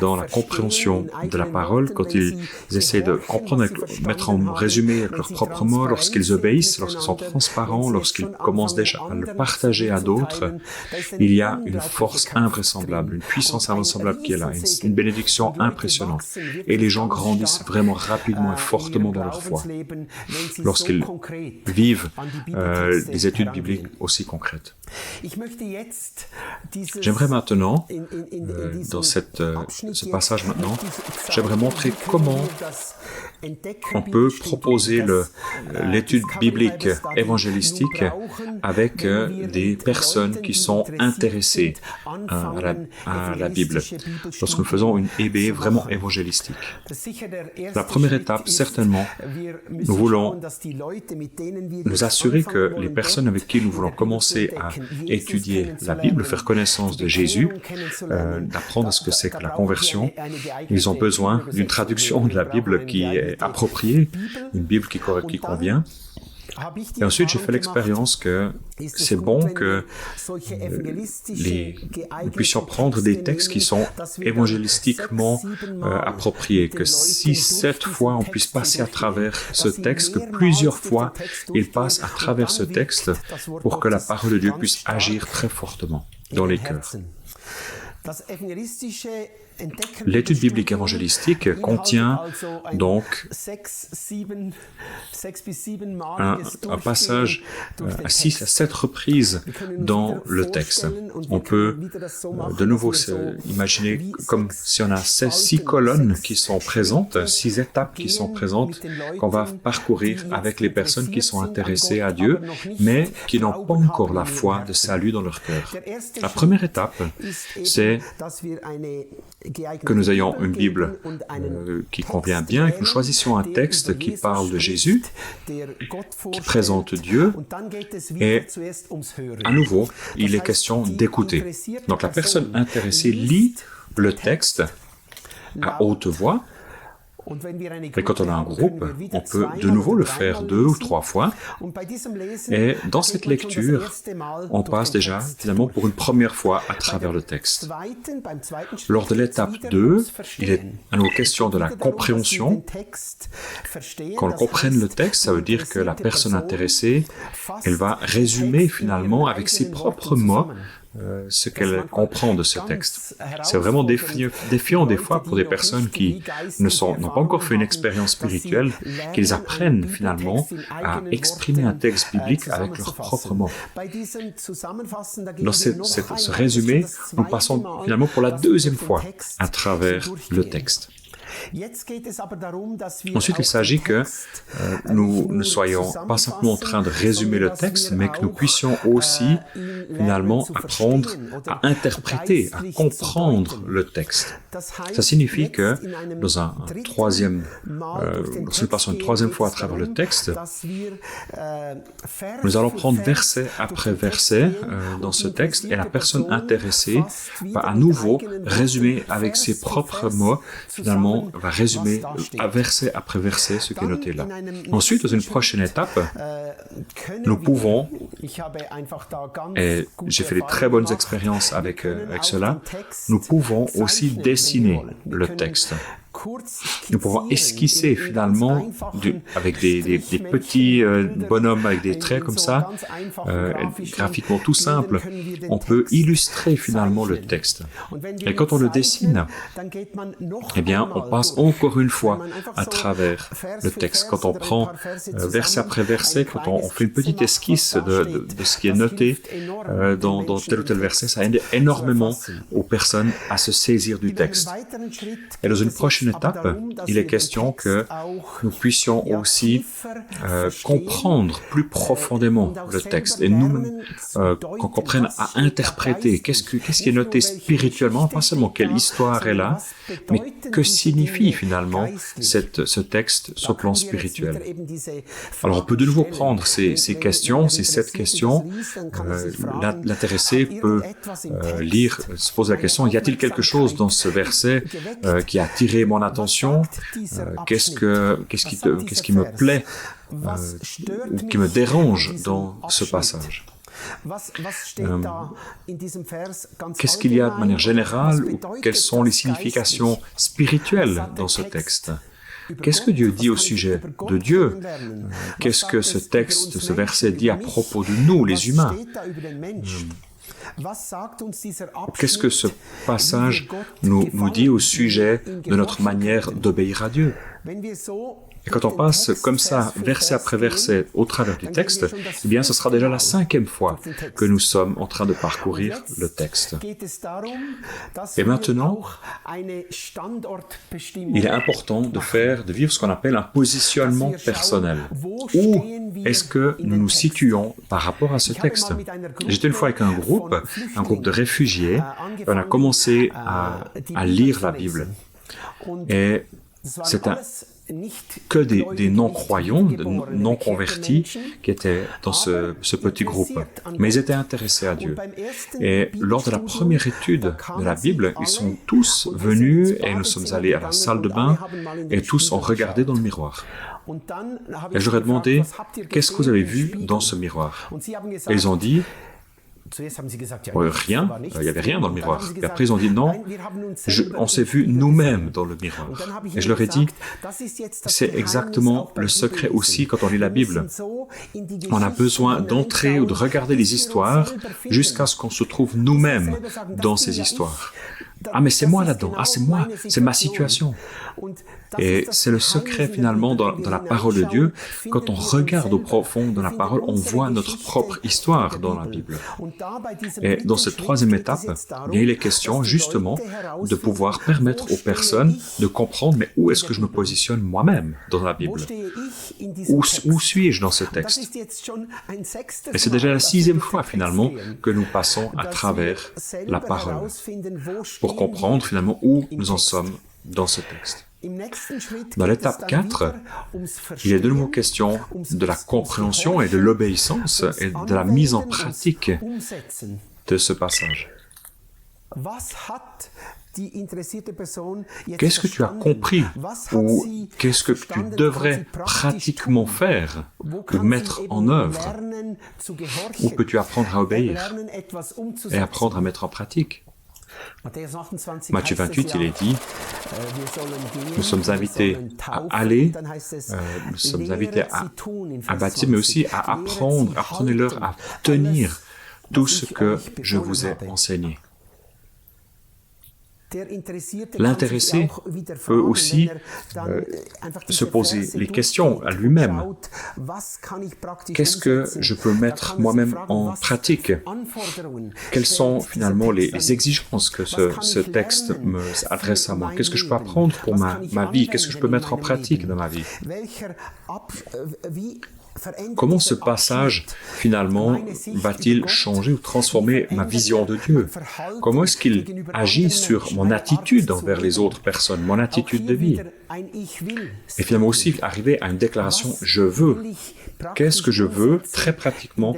dans la compréhension de la parole, quand ils essaient de comprendre, mettre en résumé avec leurs propres mots, lorsqu'ils obéissent, lorsqu'ils sont transparents, lorsqu'ils commencent déjà à le partager à d'autres, il y a une force invraisemblable, une puissance invraisemblable qui est là, une bénédiction impressionnante. Et les gens grandissent vraiment rapidement et fortement dans leur foi, lorsqu'ils vivent des études bibliques aussi concrètes. J'aimerais maintenant, dans ce passage maintenant, j'aimerais montrer comment on peut proposer l'étude biblique évangélistique avec des personnes qui sont intéressées à la Bible, lorsque nous faisons une EBE vraiment évangélistique. La première étape, certainement, nous voulons nous assurer que les personnes avec qui nous voulons commencer à étudier la Bible, faire connaissance de Jésus, d'apprendre ce que c'est que la conversion, ils ont besoin d'une traduction de la Bible qui est appropriée, une Bible qui convient. Et ensuite, j'ai fait l'expérience que c'est bon que nous puissions prendre des textes qui sont évangélistiquement appropriés, que 6-7 fois on puisse passer à travers ce texte, que plusieurs fois il passe à travers ce texte pour que la parole de Dieu puisse agir très fortement dans les cœurs. L'étude biblique évangélistique contient donc un passage à 6 à 7 reprises dans le texte. On peut de nouveau imaginer comme si on a 6 colonnes qui sont présentes, 6 étapes qui sont présentes, qu'on va parcourir avec les personnes qui sont intéressées à Dieu, mais qui n'ont pas encore la foi de salut dans leur cœur. La première étape, c'est que nous ayons une Bible qui convient bien, et que nous choisissions un texte qui parle de Jésus, qui présente Dieu, et à nouveau, il est question d'écouter. Donc la personne intéressée lit le texte à haute voix. Et quand on a un groupe, on peut de nouveau le faire 2 ou 3 fois. Et dans cette lecture, on passe déjà finalement pour une première fois à travers le texte. Lors de l'étape 2, il est à nouveau question de la compréhension. Quand on comprenne le texte, ça veut dire que la personne intéressée, elle va résumer finalement avec ses propres mots ce qu'elle comprend de ce texte. C'est vraiment défiant des fois pour des personnes qui n'ont pas encore fait une expérience spirituelle, qu'ils apprennent finalement à exprimer un texte biblique avec leurs propres mots. Dans ce résumé, nous passons finalement pour la deuxième fois à travers le texte. Ensuite, il s'agit que nous ne soyons pas simplement en train de résumer le texte, mais que nous puissions aussi, finalement, apprendre à interpréter, à comprendre le texte. Ça signifie que, lorsque nous passons une troisième fois à travers le texte, nous allons prendre verset après verset dans ce texte, et la personne intéressée va à nouveau résumer avec ses propres mots, finalement, va résumer verset après verset ce qui est noté là. Ensuite, dans une prochaine étape, nous pouvons, et j'ai fait des très bonnes expériences avec cela, nous pouvons aussi dessiner le texte. Nous pouvons esquisser finalement avec des petits bonhommes avec des traits comme ça, graphiquement tout simple, on peut illustrer finalement le texte. Et quand on le dessine, eh bien, on passe encore une fois à travers le texte. Quand on prend verset après verset, quand on fait une petite esquisse de ce qui est noté dans tel ou tel verset, ça aide énormément aux personnes à se saisir du texte. Et dans une prochaine étape, il est question que nous puissions aussi comprendre plus profondément le texte et nous qu'on comprenne à interpréter qu'est-ce qui est noté spirituellement, pas seulement quelle histoire est là, mais que signifie finalement ce texte sur le plan spirituel. Alors on peut de nouveau prendre ces questions, ces 7 questions. L'intéressé peut lire, se poser la question, y a-t-il quelque chose dans ce verset qui a attiré mon attention, qu'est-ce qui me plaît ou qui me dérange dans ce passage. Qu'est-ce qu'il y a de manière générale ou quelles sont les significations spirituelles dans ce texte? Qu'est-ce que Dieu dit au sujet de Dieu? Qu'est-ce que ce texte, ce verset dit à propos de nous, les humains? Qu'est-ce que ce passage nous dit au sujet de notre manière d'obéir à Dieu? Et quand on passe comme ça, verset après verset, au travers du texte, eh bien, ce sera déjà la 5e fois que nous sommes en train de parcourir le texte. Et maintenant, il est important de vivre ce qu'on appelle un positionnement personnel. Où est-ce que nous nous situons par rapport à ce texte? J'étais une fois avec un groupe de réfugiés, et on a commencé à lire la Bible. Et c'était que des non-croyants, non-convertis qui étaient dans ce petit groupe. Mais ils étaient intéressés à Dieu. Et lors de la première étude de la Bible, ils sont tous venus et nous sommes allés à la salle de bain et tous ont regardé dans le miroir. Et je leur ai demandé, qu'est-ce que vous avez vu dans ce miroir? Et ils ont dit, rien, il n'y avait rien dans le miroir. Et après, ils ont dit non, on s'est vu nous-mêmes dans le miroir. Et je leur ai dit, c'est exactement le secret aussi quand on lit la Bible. On a besoin d'entrer ou de regarder les histoires jusqu'à ce qu'on se trouve nous-mêmes dans ces histoires. Ah, mais c'est moi là-dedans. Ah, c'est moi. C'est ma situation. Et c'est le secret finalement dans la parole de Dieu. Quand on regarde au profond dans la parole, on voit notre propre histoire dans la Bible. Et dans cette 3e étape, il est question justement de pouvoir permettre aux personnes de comprendre, mais où est-ce que je me positionne moi-même dans la Bible? Où suis-je dans ce texte? Et c'est déjà la 6e fois finalement que nous passons à travers la parole pour comprendre finalement où nous en sommes dans ce texte. Dans l'étape 4, il est de nouveau question de la compréhension et de l'obéissance et de la mise en pratique de ce passage. Qu'est-ce que tu as compris ou qu'est-ce que tu devrais pratiquement faire ou mettre en œuvre? Où peux-tu apprendre à obéir et apprendre à mettre en pratique? Matthieu 28, il est dit, nous sommes invités à aller, nous sommes invités à bâtir, mais aussi à apprendre, apprenez-leur à tenir tout ce que je vous ai enseigné. L'intéressé peut aussi se poser les questions à lui-même. Qu'est-ce que je peux mettre moi-même en pratique? Quelles sont finalement les exigences que ce texte me adresse à moi? Qu'est-ce que je peux apprendre pour ma vie? Qu'est-ce que je peux mettre en pratique dans ma vie? Comment ce passage, finalement, va-t-il changer ou transformer ma vision de Dieu? Comment est-ce qu'il agit sur mon attitude envers les autres personnes, mon attitude de vie? Et finalement aussi arriver à une déclaration « je veux ». Qu'est-ce que je veux, très pratiquement,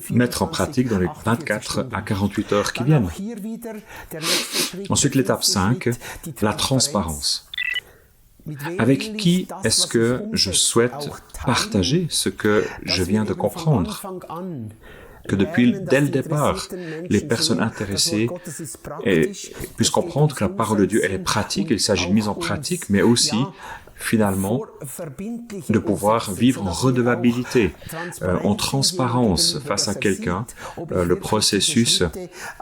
mettre en pratique dans les 24 à 48 heures qui viennent? Ensuite, l'étape 5, la transparence. Avec qui est-ce que je souhaite partager ce que je viens de comprendre? Que dès le départ, les personnes intéressées puissent comprendre que la parole de Dieu, elle est pratique, il s'agit de mise en pratique, mais aussi finalement, de pouvoir vivre en redevabilité, en transparence face à quelqu'un, le processus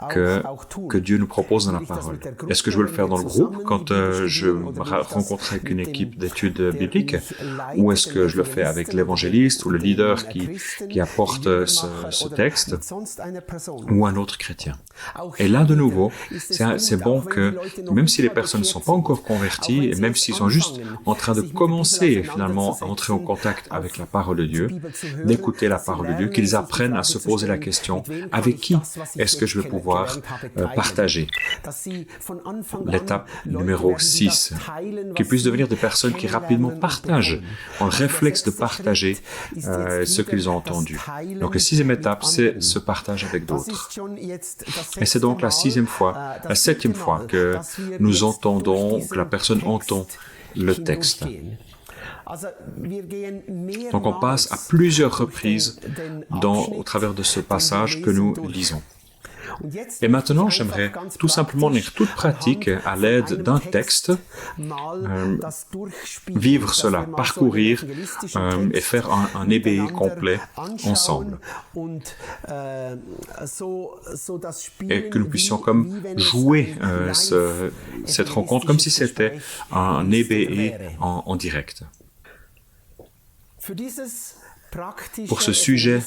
que Dieu nous propose dans la parole. Est-ce que je veux le faire dans le groupe, quand je me rencontre avec une équipe d'études bibliques, ou est-ce que je le fais avec l'évangéliste ou le leader qui apporte ce texte, ou un autre chrétien? Et là, de nouveau, c'est bon que, même si les personnes ne sont pas encore converties, et même s'ils sont juste en train de commencer finalement à entrer en contact avec la parole de Dieu, d'écouter la parole de Dieu, qu'ils apprennent à se poser la question, avec qui est-ce que je vais pouvoir partager? L'étape numéro 6, qu'ils puissent devenir des personnes qui rapidement partagent, ont le réflexe de partager ce qu'ils ont entendu. Donc la 6e étape, c'est ce partage avec d'autres. Et c'est donc la 7e fois que nous entendons, que la personne entend le texte. Donc on passe à plusieurs reprises au travers de ce passage que nous lisons. Et maintenant, j'aimerais tout simplement, de toute pratique, à l'aide d'un texte, vivre cela, parcourir et faire un EBE complet ensemble. Et que nous puissions comme jouer cette rencontre comme si c'était un EBE en direct. Pour ce sujet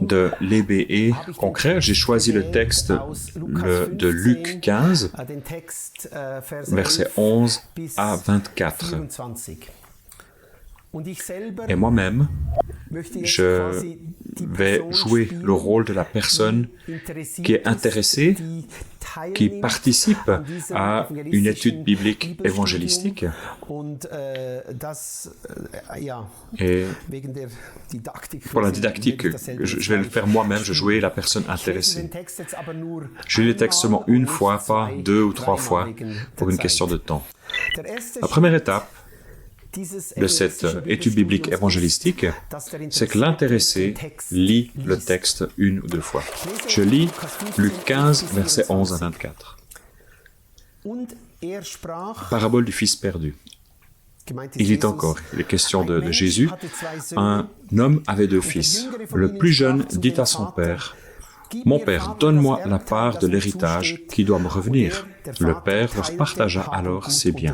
de l'EBE concret, j'ai choisi le texte de Luc 15, versets 11 à 24. Et moi-même, je vais jouer le rôle de la personne qui est intéressée, qui participe à une étude biblique évangélistique. Et pour la didactique, je vais le faire moi-même, je vais jouer la personne intéressée. Je lis le texte seulement une fois, pas 2 ou 3 fois, pour une question de temps. La première étape de cette étude biblique évangélistique, c'est que l'intéressé lit le texte 1 ou 2 fois. Je lis Luc 15, versets 11 à 24. Parabole du fils perdu. Il dit encore, il est question de Jésus. Un homme avait 2 fils. Le plus jeune dit à son père, « Mon père, donne-moi la part de l'héritage qui doit me revenir. » Le père leur partagea alors ses biens.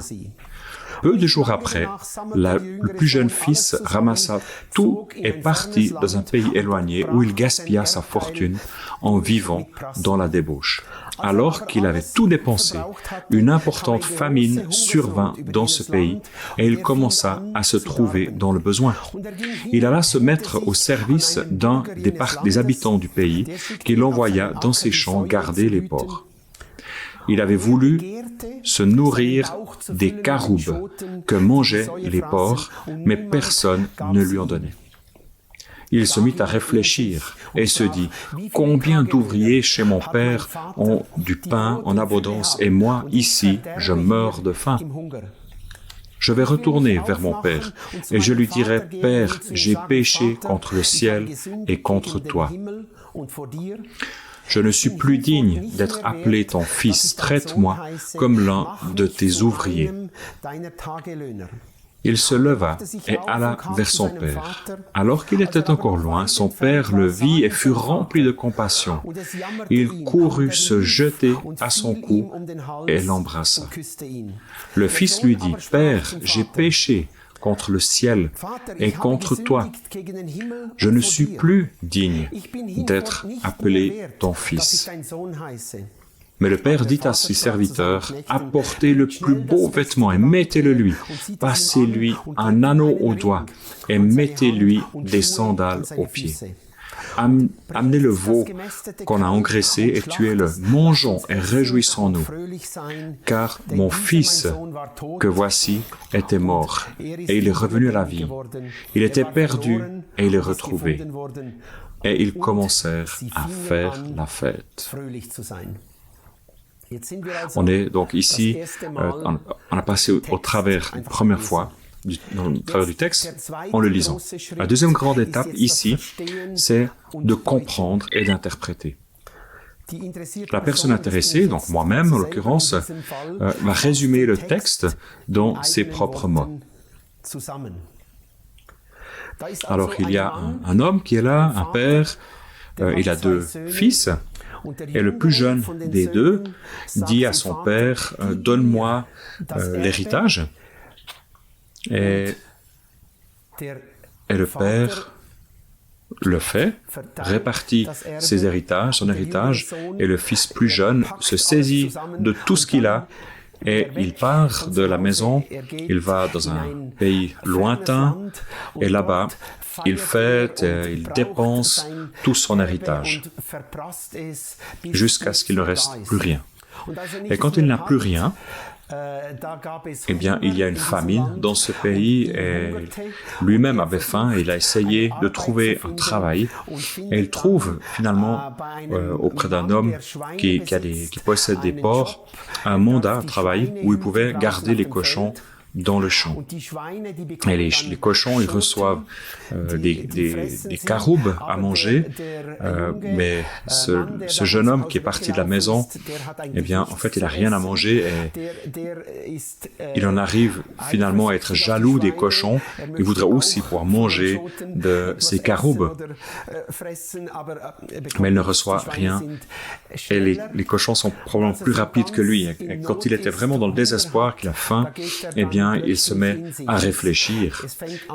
Peu de jours après, le plus jeune fils ramassa tout et partit dans un pays éloigné où il gaspilla sa fortune en vivant dans la débauche. Alors qu'il avait tout dépensé, une importante famine survint dans ce pays et il commença à se trouver dans le besoin. Il alla se mettre au service d'un des habitants du pays qui l'envoya dans ses champs garder les porcs. Il avait voulu se nourrir des caroubes que mangeaient les porcs, mais personne ne lui en donnait. Il se mit à réfléchir et se dit, « Combien d'ouvriers chez mon père ont du pain en abondance et moi, ici, je meurs de faim. Je vais retourner vers mon père et je lui dirai, « Père, j'ai péché contre le ciel et contre toi. Je ne suis plus digne d'être appelé ton fils, traite-moi comme l'un de tes ouvriers. » Il se leva et alla vers son père. Alors qu'il était encore loin, son père le vit et fut rempli de compassion. Il courut se jeter à son cou et l'embrassa. Le fils lui dit, « Père, j'ai péché contre le ciel et contre toi. Je ne suis plus digne d'être appelé ton fils. » Mais le père dit à ses serviteurs, « Apportez le plus beau vêtement et mettez-le lui. Passez-lui un anneau au doigt et mettez-lui des sandales aux pieds. Amenez le veau qu'on a engraissé et tuez-le. Mangeons et réjouissons-nous. Car mon fils, que voici, était mort et il est revenu à la vie. Il était perdu et il est retrouvé. » Et ils commencèrent à faire la fête. On est donc ici, on a passé au travers une première fois, au travers du texte, en le lisant. La deuxième grande étape ici, c'est de comprendre et d'interpréter. La personne intéressée, donc moi-même en l'occurrence, va résumer le texte dans ses propres mots. Alors il y a un homme qui est là, un père, il a 2 fils, et le plus jeune des 2 dit à son père, « Donne-moi l'héritage. » Et le père le fait, répartit son héritage, et le fils plus jeune se saisit de tout ce qu'il a, et il part de la maison, il va dans un pays lointain, et là-bas, il fête, il dépense tout son héritage, jusqu'à ce qu'il ne reste plus rien. Et quand il n'a plus rien, eh bien, il y a une famine dans ce pays et lui-même avait faim et il a essayé de trouver un travail et il trouve finalement auprès d'un homme qui possède des porcs un mandat, un travail où il pouvait garder les cochons dans le champ. Et les cochons, ils reçoivent des caroubes à manger, mais ce jeune homme qui est parti de la maison, eh bien, en fait, il n'a rien à manger et il en arrive finalement à être jaloux des cochons. Il voudrait aussi pouvoir manger de ces caroubes, mais il ne reçoit rien. Et les cochons sont probablement plus rapides que lui. Et quand il était vraiment dans le désespoir, qu'il a faim, eh bien, il se met à réfléchir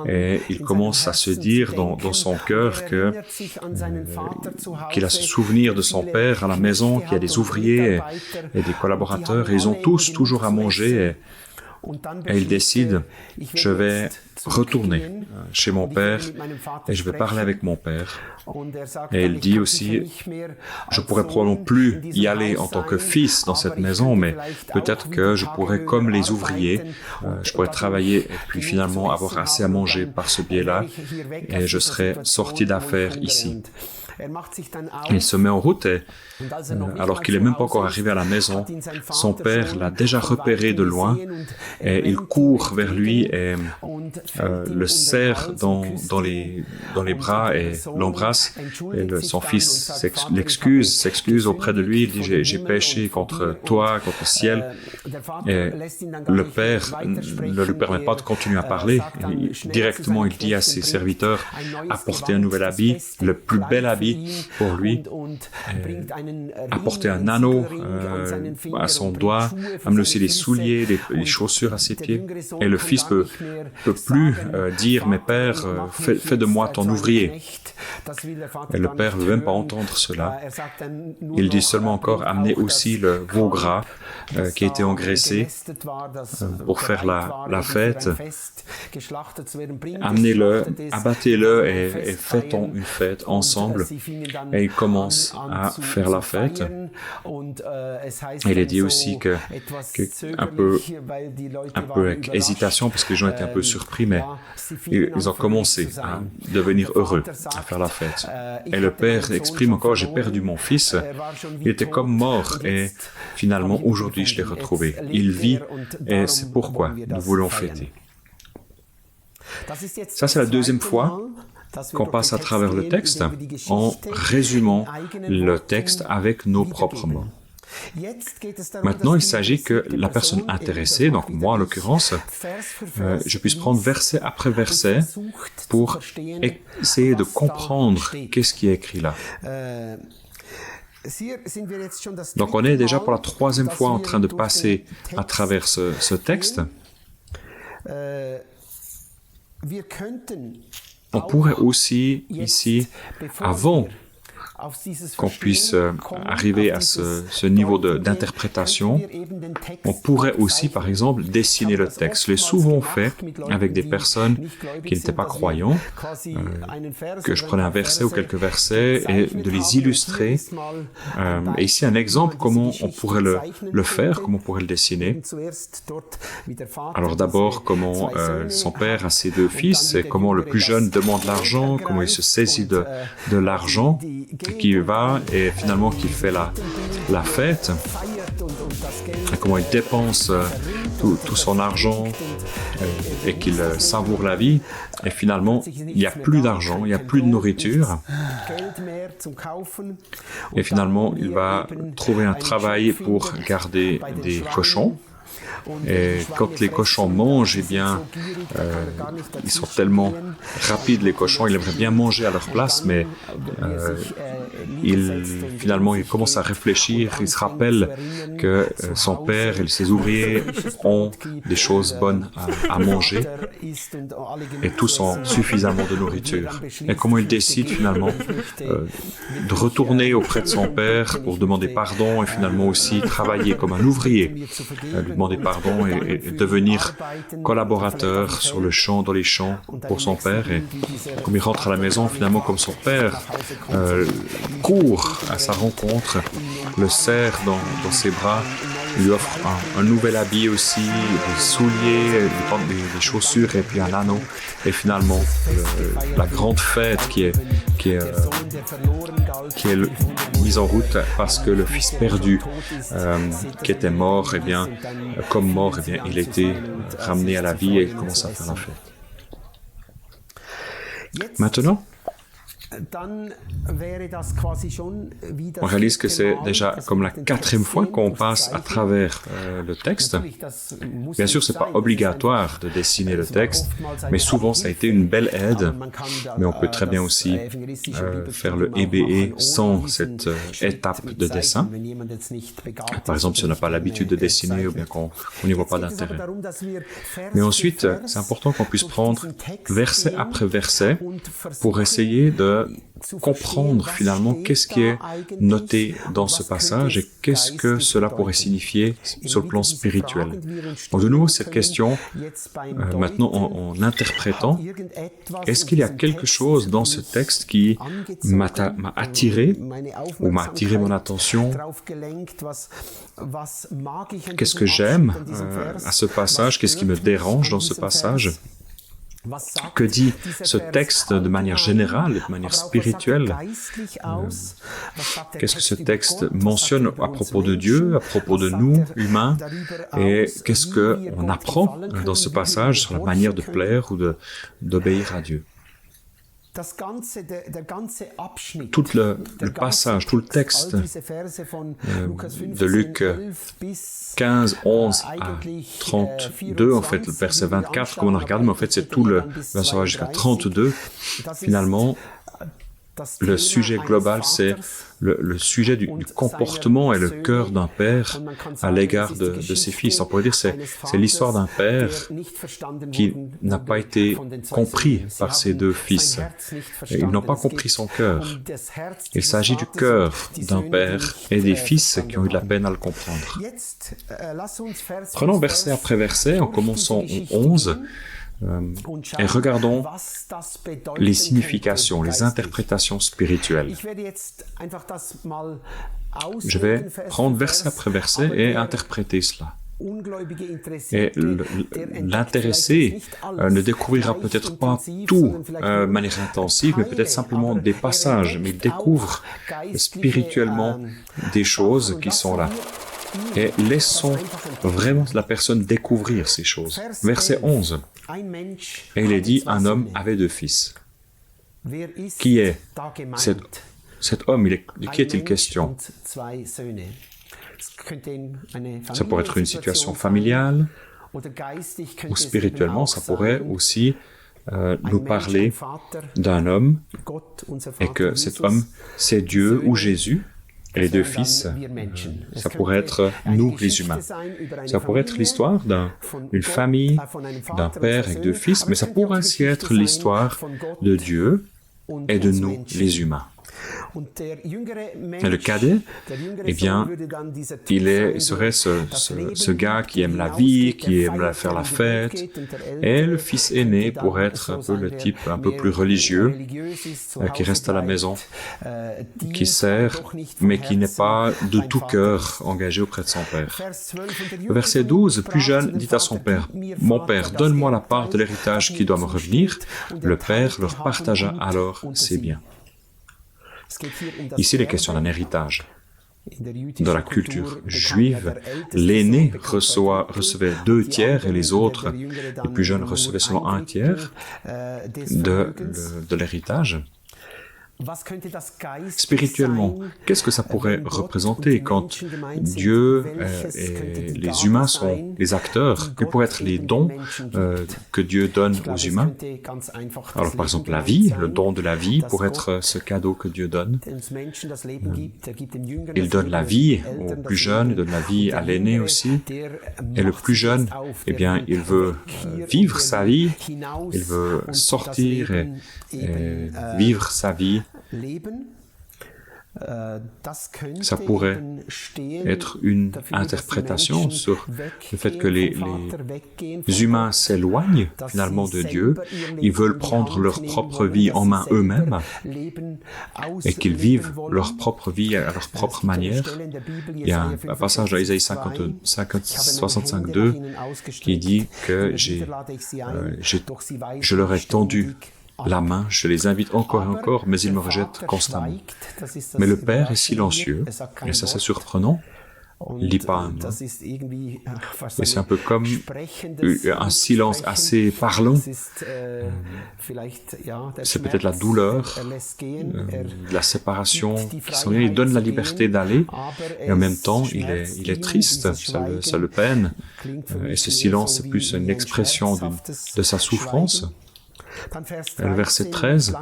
et il commence à se dire dans son cœur qu'il a ce souvenir de son père à la maison, qu'il y a des ouvriers et des collaborateurs et ils ont tous toujours à manger et il décide, je vais retourner chez mon père et je vais parler avec mon père. Et il dit aussi, je pourrais probablement plus y aller en tant que fils dans cette maison, mais peut-être que je pourrais, comme les ouvriers, je pourrais travailler et puis finalement avoir assez à manger par ce biais-là et je serais sorti d'affaires ici. Il se met en route et, alors qu'il n'est même pas encore arrivé à la maison, son père l'a déjà repéré de loin et il court vers lui et le serre dans les bras et l'embrasse. Et son fils s'excuse auprès de lui. Il dit, j'ai péché contre toi, contre le ciel. Et le père ne lui permet pas de continuer à parler. Directement, il dit à ses serviteurs, apportez un nouvel habit, le plus bel habit pour lui, apporter un anneau à son doigt, amener aussi les souliers, les chaussures à ses pieds. Et le fils peut plus dire, mais père, fais de moi ton ouvrier. Et le père ne veut même pas entendre cela. Il dit seulement encore, amenez aussi le veau gras qui a été engraissé pour faire la fête. Amenez-le, abattez-le et fêtons une fête ensemble. Et il commence à faire la fête. Et il est dit aussi que un peu avec hésitation, parce que les gens étaient un peu surpris, mais ils ont commencé à devenir heureux, à faire la fête. Et le père exprime encore, j'ai perdu mon fils, il était comme mort, et finalement, aujourd'hui, je l'ai retrouvé. Il vit, et c'est pourquoi nous voulons fêter. Ça, c'est la deuxième fois qu'on passe à travers le texte en résumant le texte avec nos propres mots. Maintenant, il s'agit que la personne intéressée, donc moi en l'occurrence, je puisse prendre verset après verset pour essayer de comprendre qu'est-ce qui est écrit là. Donc on est déjà pour la troisième fois en train de passer à travers ce texte. On pourrait aussi, ici, avant qu'on puisse arriver à ce niveau d'interprétation, on pourrait aussi, par exemple, dessiner le texte. Je l'ai souvent fait avec des personnes qui n'étaient pas croyants, que je prenais un verset ou quelques versets et de les illustrer. Et ici, un exemple, comment on pourrait le faire, comment on pourrait le dessiner. Alors d'abord, comment son père a ses deux fils, et comment le plus jeune demande l'argent, comment il se saisit de l'argent, qui va et finalement qui fait la fête, et comment il dépense tout son argent et qu'il savoure la vie, et finalement il n'y a plus d'argent, il n'y a plus de nourriture, et finalement il va trouver un travail pour garder des cochons. Et quand les cochons mangent, eh bien, ils sont tellement rapides, les cochons, ils aimeraient bien manger à leur place, mais finalement, il commence à réfléchir, il se rappelle que son père et ses ouvriers ont des choses bonnes à manger, et tous ont suffisamment de nourriture. Et comment il décide finalement de retourner auprès de son père pour demander pardon, et finalement aussi travailler comme un ouvrier, lui demander pardon et devenir collaborateur sur le champ, dans les champs pour son père. Et comme il rentre à la maison, finalement, comme son père court à sa rencontre, le serre dans ses bras lui offre un nouvel habit aussi, des souliers, des chaussures et puis un anneau. Et finalement, la grande fête qui est mise en route parce que le fils perdu qui était mort, eh bien, comme mort, eh bien, il a été ramené à la vie et il commence à faire la fête. Maintenant, on réalise que c'est déjà comme la 4e fois qu'on passe à travers le texte. Bien sûr, ce n'est pas obligatoire de dessiner le texte, mais souvent ça a été une belle aide. Mais on peut très bien aussi faire le EBE sans cette étape de dessin. Par exemple, si on n'a pas l'habitude de dessiner ou bien qu'on n'y voit pas d'intérêt. Mais ensuite, c'est important qu'on puisse prendre verset après verset pour essayer de comprendre finalement qu'est-ce qui est noté dans ce passage et qu'est-ce que cela pourrait signifier sur le plan spirituel. Donc de nouveau cette question, maintenant en interprétant, est-ce qu'il y a quelque chose dans ce texte qui m'a attiré ou m'a attiré mon attention? Qu'est-ce que j'aime à ce passage? Qu'est-ce qui me dérange dans ce passage? Que dit ce texte de manière générale, de manière spirituelle? Qu'est-ce que ce texte mentionne à propos de Dieu, à propos de nous, humains? Et qu'est-ce qu'on apprend dans ce passage sur la manière de plaire ou d'obéir à Dieu? Tout le passage, tout le texte de Luc 15, 11 à 32, en fait, le verset 24, comme on a regardé, mais en fait, c'est tout le verset jusqu'à 32. Finalement, le sujet global, c'est le sujet du comportement et le cœur d'un père à l'égard de ses fils. On pourrait dire que c'est l'histoire d'un père qui n'a pas été compris par ses 2 fils. Et ils n'ont pas compris son cœur. Il s'agit du cœur d'un père et des fils qui ont eu de la peine à le comprendre. Prenons verset après verset, en commençant au 11, et regardons les significations, les interprétations spirituelles. Je vais prendre verset après verset et interpréter cela. Et l'intéressé ne découvrira peut-être pas tout de manière intensive, mais peut-être simplement des passages, mais il découvre spirituellement des choses qui sont là. Et laissons vraiment la personne découvrir ces choses. Verset 11. Et il est dit, un homme avait 2 fils. Qui est cet homme? De qui est-il question? Ça pourrait être une situation familiale, ou spirituellement, ça pourrait aussi nous parler d'un homme, et que cet homme, c'est Dieu ou Jésus. Et les 2 fils, ça pourrait être nous, les humains. Ça pourrait être l'histoire d'une famille, d'un père avec 2 fils, mais ça pourrait aussi être l'histoire de Dieu et de nous, les humains. Et le cadet, eh bien, il serait ce gars qui aime la vie, qui aime faire la fête. Et le fils aîné pourrait être un peu le type un peu plus religieux, qui reste à la maison, qui sert, mais qui n'est pas de tout cœur engagé auprès de son père. Verset 12, plus jeune, dit à son père, « Mon père, donne-moi la part de l'héritage qui doit me revenir. » Le père leur partagea alors ses biens. Ici, il est question d'un héritage. Dans la culture juive, l'aîné recevait 2 tiers et les autres, les plus jeunes, recevaient seulement 1 tiers de l'héritage. Spirituellement, qu'est-ce que ça pourrait représenter quand Dieu et les humains sont les acteurs? Quels pourraient être les dons que Dieu donne aux humains? Alors, par exemple, la vie, le don de la vie pourrait être ce cadeau que Dieu donne. Il donne la vie aux plus jeunes, il donne la vie à l'aîné aussi. Et le plus jeune, eh bien, il veut vivre sa vie, il veut sortir et vivre sa vie Ça pourrait être une interprétation sur le fait que les humains s'éloignent finalement de Dieu, ils veulent prendre leur propre vie en main eux-mêmes et qu'ils vivent leur propre vie à leur propre manière. Il y a un passage dans Ésaïe 65:2 qui dit que je leur ai tendu la main, je les invite encore et encore, mais ils me rejettent constamment. Mais le Père est silencieux, et ça c'est surprenant. Il ne dit pas un mot. Et c'est un peu comme un silence assez parlant. C'est peut-être la douleur, la séparation qui s'en vient. Il donne la liberté d'aller, et en même temps, il est triste, ça le peine. Et ce silence, c'est plus une expression de sa souffrance. Le verset 13,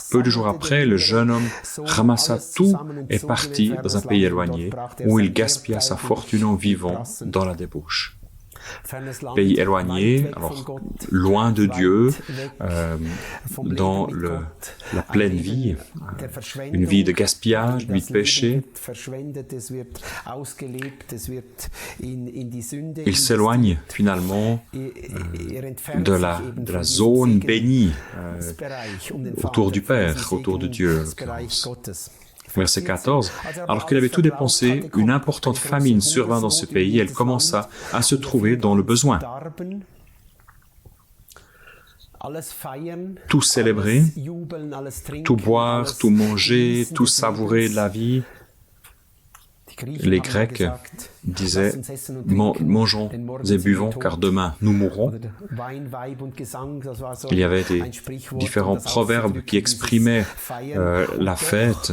peu de jours après, le jeune homme ramassa tout et partit dans un pays éloigné, où il gaspilla sa fortune en vivant dans la débauche. Pays éloigné, alors loin de Dieu, dans la pleine vie, une vie de gaspillage, une vie de péché. Il s'éloigne finalement de la zone bénie autour du Père, autour de Dieu. Verset 14. Alors qu'il avait tout dépensé, une importante famine survint dans ce pays et elle commença à se trouver dans le besoin. Tout célébrer, tout boire, tout manger, tout savourer de la vie. Les Grecs disaient « mangeons et buvons, car demain nous mourrons ». Il y avait des différents proverbes qui exprimaient la fête,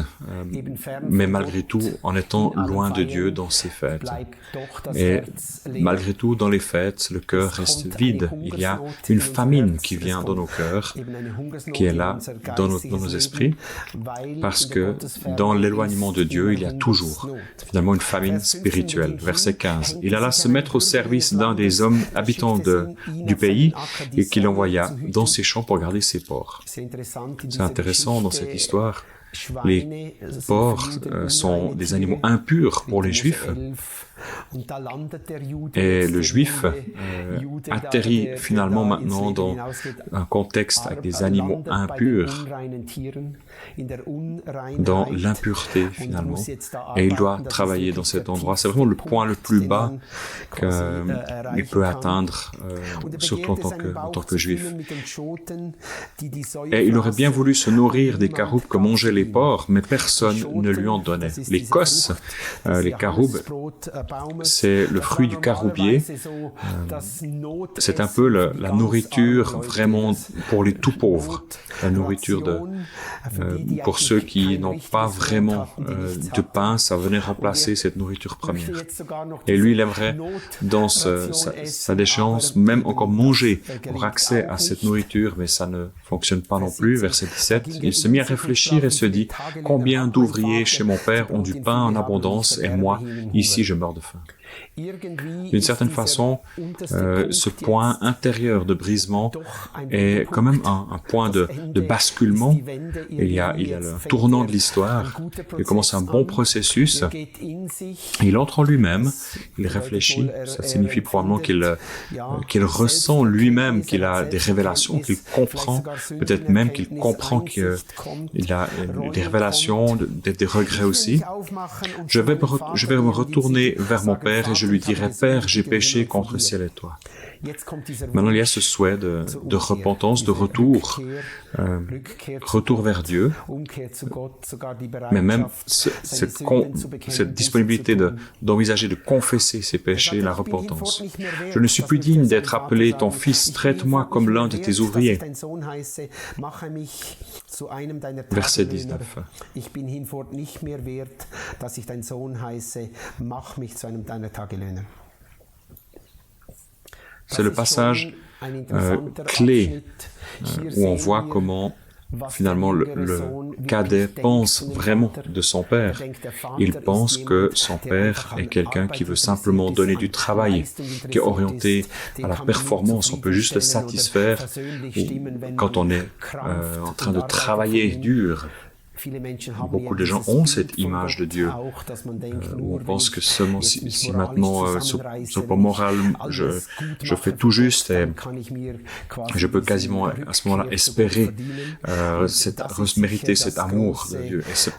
mais malgré tout en étant loin de Dieu dans ces fêtes. Et malgré tout, dans les fêtes, le cœur reste vide. Il y a une famine qui vient dans nos cœurs, qui est là dans nos esprits, parce que dans l'éloignement de Dieu, il y a toujours finalement une famine spirituelle. Verset 15. Il alla se mettre au service d'un des hommes habitants du pays et qu'il envoya dans ses champs pour garder ses porcs. C'est intéressant dans cette histoire. Les porcs sont des animaux impurs pour les Juifs. Et le Juif atterrit finalement maintenant dans un contexte avec des animaux impurs, dans l'impureté finalement, et il doit travailler dans cet endroit. C'est vraiment le point le plus bas qu'il peut atteindre, surtout en tant que Juif. Et il aurait bien voulu se nourrir des caroubes que mangeaient les porcs, mais personne ne lui en donnait. Les cosses, les caroubes, c'est le fruit du caroubier. C'est un peu la nourriture vraiment pour les tout pauvres. La nourriture pour ceux qui n'ont pas vraiment de pain, ça venait remplacer cette nourriture première. Et lui, il aimerait, dans sa déchéance, même encore manger pour accès à cette nourriture, mais ça ne fonctionne pas non plus. Verset 17, il se mit à réfléchir et se dit, combien d'ouvriers chez mon père ont du pain en abondance et moi, ici, je meurs de faim. D'une certaine façon, ce point intérieur de brisement est quand même un point de basculement. Il y a le tournant de l'histoire. Il commence un bon processus. Il entre en lui-même, il réfléchit. Ça signifie probablement qu'il ressent lui-même qu'il a des révélations, qu'il comprend, peut-être même qu'il comprend qu'il a des révélations, des regrets aussi. Je vais me retourner vers mon Père et je lui dirai, Père, j'ai péché contre le ciel et toi. Maintenant, il y a ce souhait de repentance, de retour vers Dieu, mais même cette disponibilité d'envisager de confesser ses péchés, la repentance. Je ne suis plus digne d'être appelé ton fils, traite-moi comme l'un de tes ouvriers. Verset 19. C'est le passage clé où on voit comment finalement le cadet pense vraiment de son père. Il pense que son père est quelqu'un qui veut simplement donner du travail, qui est orienté à la performance. On peut juste le satisfaire quand on est en train de travailler dur. Beaucoup de gens ont cette image de Dieu. On pense que seulement si maintenant, sur le plan moral, je fais tout juste et je peux quasiment à ce moment-là espérer mériter cet amour de Dieu. Et c'est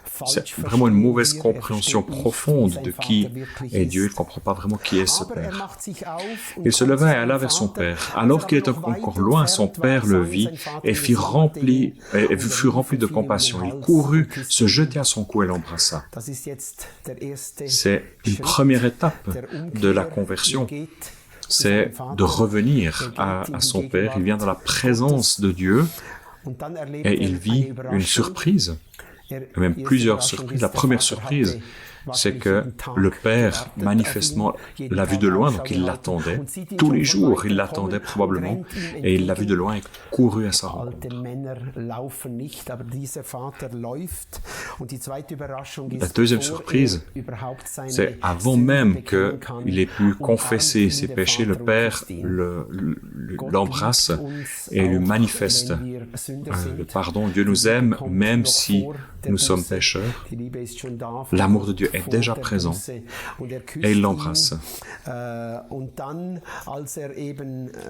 vraiment une mauvaise compréhension profonde de qui est Dieu. Il ne comprend pas vraiment qui est ce Père. Il se leva et alla vers son Père. Alors qu'il était encore loin, son Père le vit et fut rempli de compassion. Il courut, se jetait à son cou et l'embrassa. C'est une première étape de la conversion. C'est de revenir à son Père. Il vient dans la présence de Dieu et il vit une surprise, même plusieurs surprises. La première surprise, c'est que le Père, manifestement, l'a vu de loin, donc il l'attendait. Tous les jours, il l'attendait probablement, et il l'a vu de loin et courut à sa rencontre. La deuxième surprise, c'est avant même qu'il ait pu confesser ses péchés, le Père l'embrasse et lui manifeste le pardon. Dieu nous aime même si nous sommes pécheurs. L'amour de Dieu est déjà présent et il l'embrasse.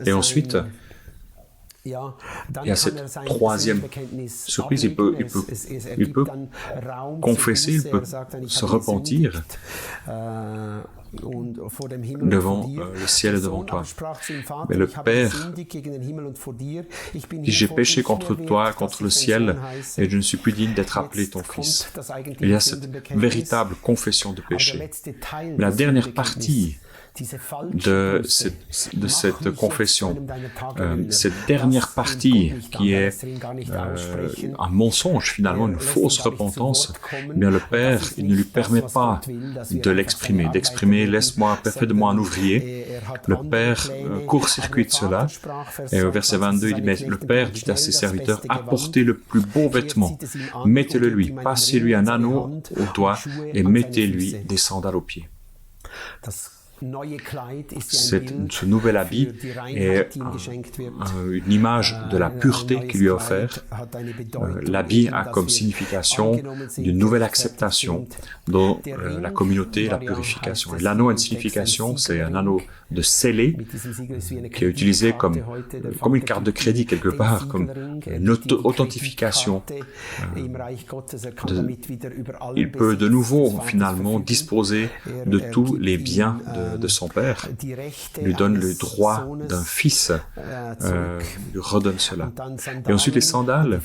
Et ensuite, il y a cette troisième surprise, il peut confesser, il peut se repentir devant le ciel et devant toi. Mais le Père dit, j'ai péché contre toi, contre le ciel, et je ne suis plus digne d'être appelé ton fils. Il y a cette véritable confession de péché. Mais la dernière partie de cette confession, cette dernière partie qui est un mensonge finalement, une fausse repentance, bien le Père, il ne lui permet pas de l'exprimer, laisse-moi, fais-moi un ouvrier. Le Père court-circuite cela, et au verset 22, il dit, mais le Père dit à ses serviteurs, apportez le plus beau vêtement, mettez-le lui, passez-lui un anneau au doigt et mettez-lui des sandales aux pieds. Ce nouvel habit est une image de la pureté qui lui est offerte. L'habit a comme signification d'une nouvelle acceptation dans la communauté et la purification. Et l'anneau a une signification, c'est un anneau de scellé qui est utilisé comme une carte de crédit quelque part, comme une authentification. Il peut de nouveau finalement disposer de tous les biens de son Père, lui donne le droit d'un fils, lui redonne cela. Et ensuite les sandales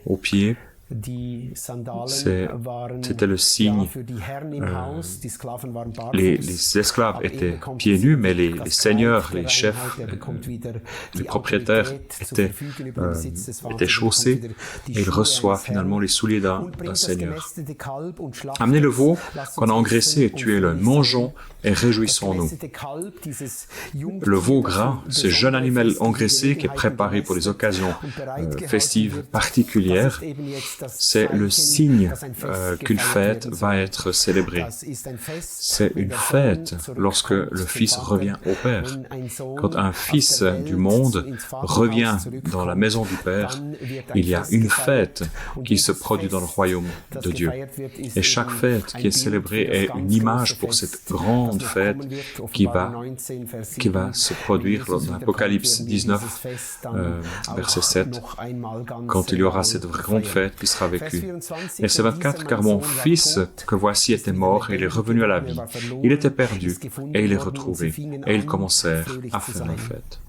aux pieds, c'était le signe. Les esclaves étaient pieds nus, mais les seigneurs, les chefs, les propriétaires étaient chaussés et ils reçoivent finalement les souliers d'un seigneur. Amenez le veau qu'on a engraissé et tuez-le, mangeons et réjouissons-nous. Le veau gras, ce jeune animal engraissé qui est préparé pour les occasions festives particulières, c'est le signe qu'une fête va être célébrée. C'est une fête lorsque le Fils revient au Père. Quand un fils du monde revient dans la maison du Père, il y a une fête qui se produit dans le royaume de Dieu. Et chaque fête qui est célébrée est une image pour cette grande fête qui va se produire dans l'Apocalypse 19, verset 7, quand il y aura cette grande fête qui sera vécue. Verset 24, car mon fils que voici était mort et il est revenu à la vie. Il était perdu et il est retrouvé. Et ils commencèrent à faire la fête.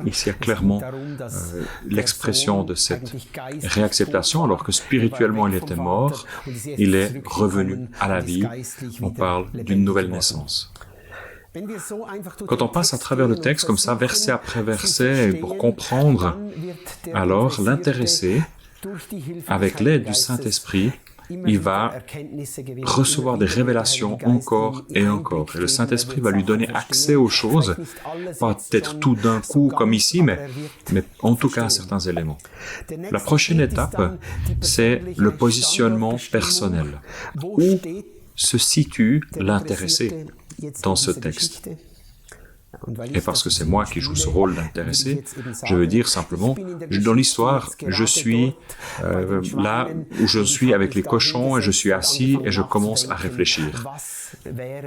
Ici, il y a clairement l'expression de cette réacceptation, alors que spirituellement il était mort, il est revenu à la vie. On parle d'une nouvelle naissance. Quand on passe à travers le texte comme ça, verset après verset, pour comprendre, alors l'intéressé, avec l'aide du Saint-Esprit, il va recevoir des révélations encore et encore. Et le Saint-Esprit va lui donner accès aux choses, pas peut-être tout d'un coup comme ici, mais en tout cas à certains éléments. La prochaine étape, c'est le positionnement personnel. Où se situe l'intéressé dans ce texte? Et parce que c'est moi qui joue ce rôle d'intéressé, je veux dire simplement, dans l'histoire, je suis là où je suis avec les cochons et je suis assis et je commence à réfléchir.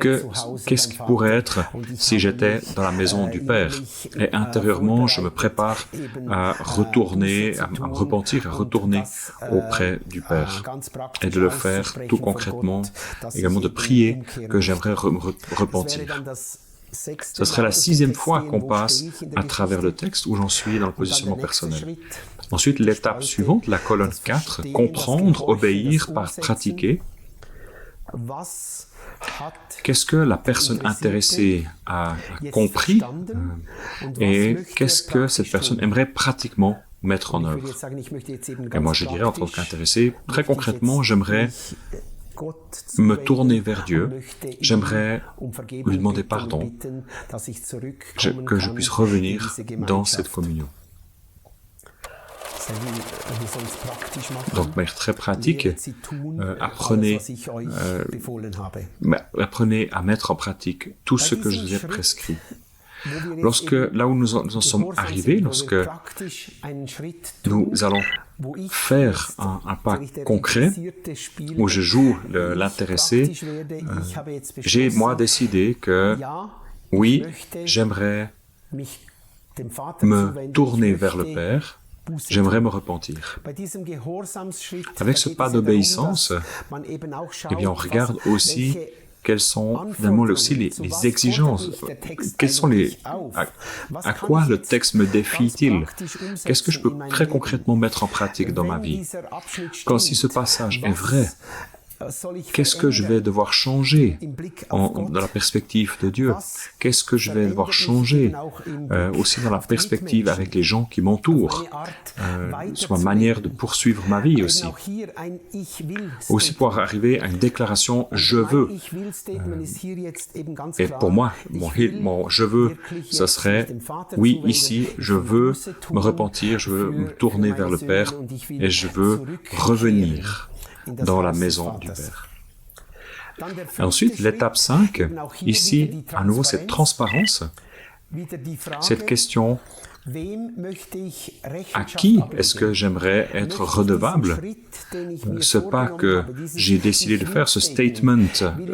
Qu'est-ce qui pourrait être si j'étais dans la maison du Père? Et intérieurement, je me prépare à retourner, à me repentir, à retourner auprès du Père. Et de le faire tout concrètement, également de prier que j'aimerais me repentir. Ce serait la 6e fois qu'on passe à travers le texte où j'en suis dans le positionnement personnel. Ensuite, l'étape suivante, la colonne 4, comprendre, obéir par pratiquer. Qu'est-ce que la personne intéressée a compris et qu'est-ce que cette personne aimerait pratiquement mettre en œuvre? Et moi, je dirais, en tant qu'intéressé, très concrètement, j'aimerais me tourner vers Dieu, j'aimerais lui demander pardon, que je puisse revenir dans cette communion. Donc, de manière très pratique, apprenez à mettre en pratique tout ce que je vous ai prescrit. Là où nous en sommes arrivés, lorsque nous allons faire un pas concret, où je joue l'intéressé, j'ai moi décidé que oui, j'aimerais me tourner vers le Père, j'aimerais me repentir. Avec ce pas d'obéissance, eh bien, on regarde aussi quelles sont finalement aussi les exigences, à quoi le texte me défie-t-il? Qu'est-ce que je peux très concrètement mettre en pratique dans ma vie? Quand si ce passage est vrai, qu'est-ce que je vais devoir changer dans la perspective de Dieu? Qu'est-ce que je vais devoir changer aussi dans la perspective avec les gens qui m'entourent, sur ma manière de poursuivre ma vie aussi. Aussi pour arriver à une déclaration « je veux ». Et pour moi, mon « je veux », ce serait « oui, ici, je veux me repentir, je veux me tourner vers le Père et je veux revenir dans la maison du Père. » Et ensuite, l'étape 5, ici, à nouveau, cette transparence, cette question, à qui est-ce que j'aimerais être redevable? Ce pas que j'ai décidé de faire, ce statement,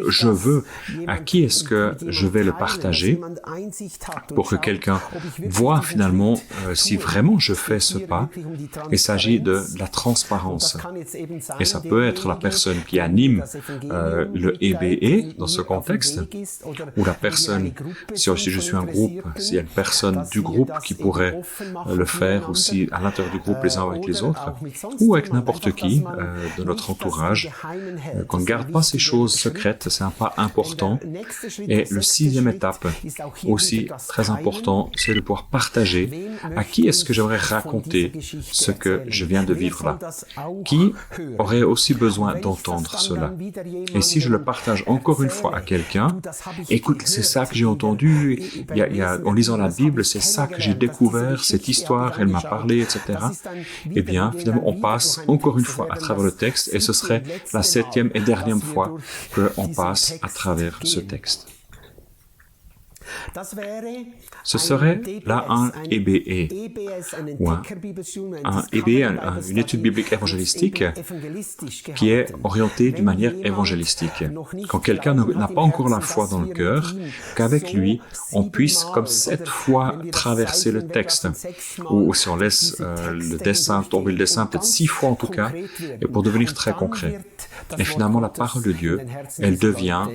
je veux, à qui est-ce que je vais le partager pour que quelqu'un voit finalement si vraiment je fais ce pas? Il s'agit de la transparence. Et ça peut être la personne qui anime le EBE dans ce contexte, ou la personne, si je suis un groupe, s'il y a une personne du groupe qui pourrait le faire aussi à l'intérieur du groupe les uns avec les autres, ou avec n'importe qui de notre entourage, qu'on ne garde pas ces choses secrètes, c'est un pas important. Et le 6e étape, aussi très important, c'est de pouvoir partager à qui est-ce que j'aimerais raconter ce que je viens de vivre là. Qui aurait aussi besoin d'entendre cela? Et si je le partage encore une fois à quelqu'un, écoute, c'est ça que j'ai entendu, en lisant la Bible, c'est ça que j'ai découvert, cette histoire, elle m'a parlé, etc. Eh bien, finalement, on passe encore une fois à travers le texte et ce serait la 7e et dernière fois qu'on passe à travers ce texte. Ce serait là un EBE, ou un EBE, une étude biblique évangélistique qui est orientée d'une manière évangélistique. Quand quelqu'un n'a pas encore la foi dans le cœur, qu'avec lui, on puisse comme 7 fois traverser le texte, ou si on laisse tomber le dessin, peut-être 6 fois en tout cas, et pour devenir très concret. Et finalement, la parole de Dieu, elle devient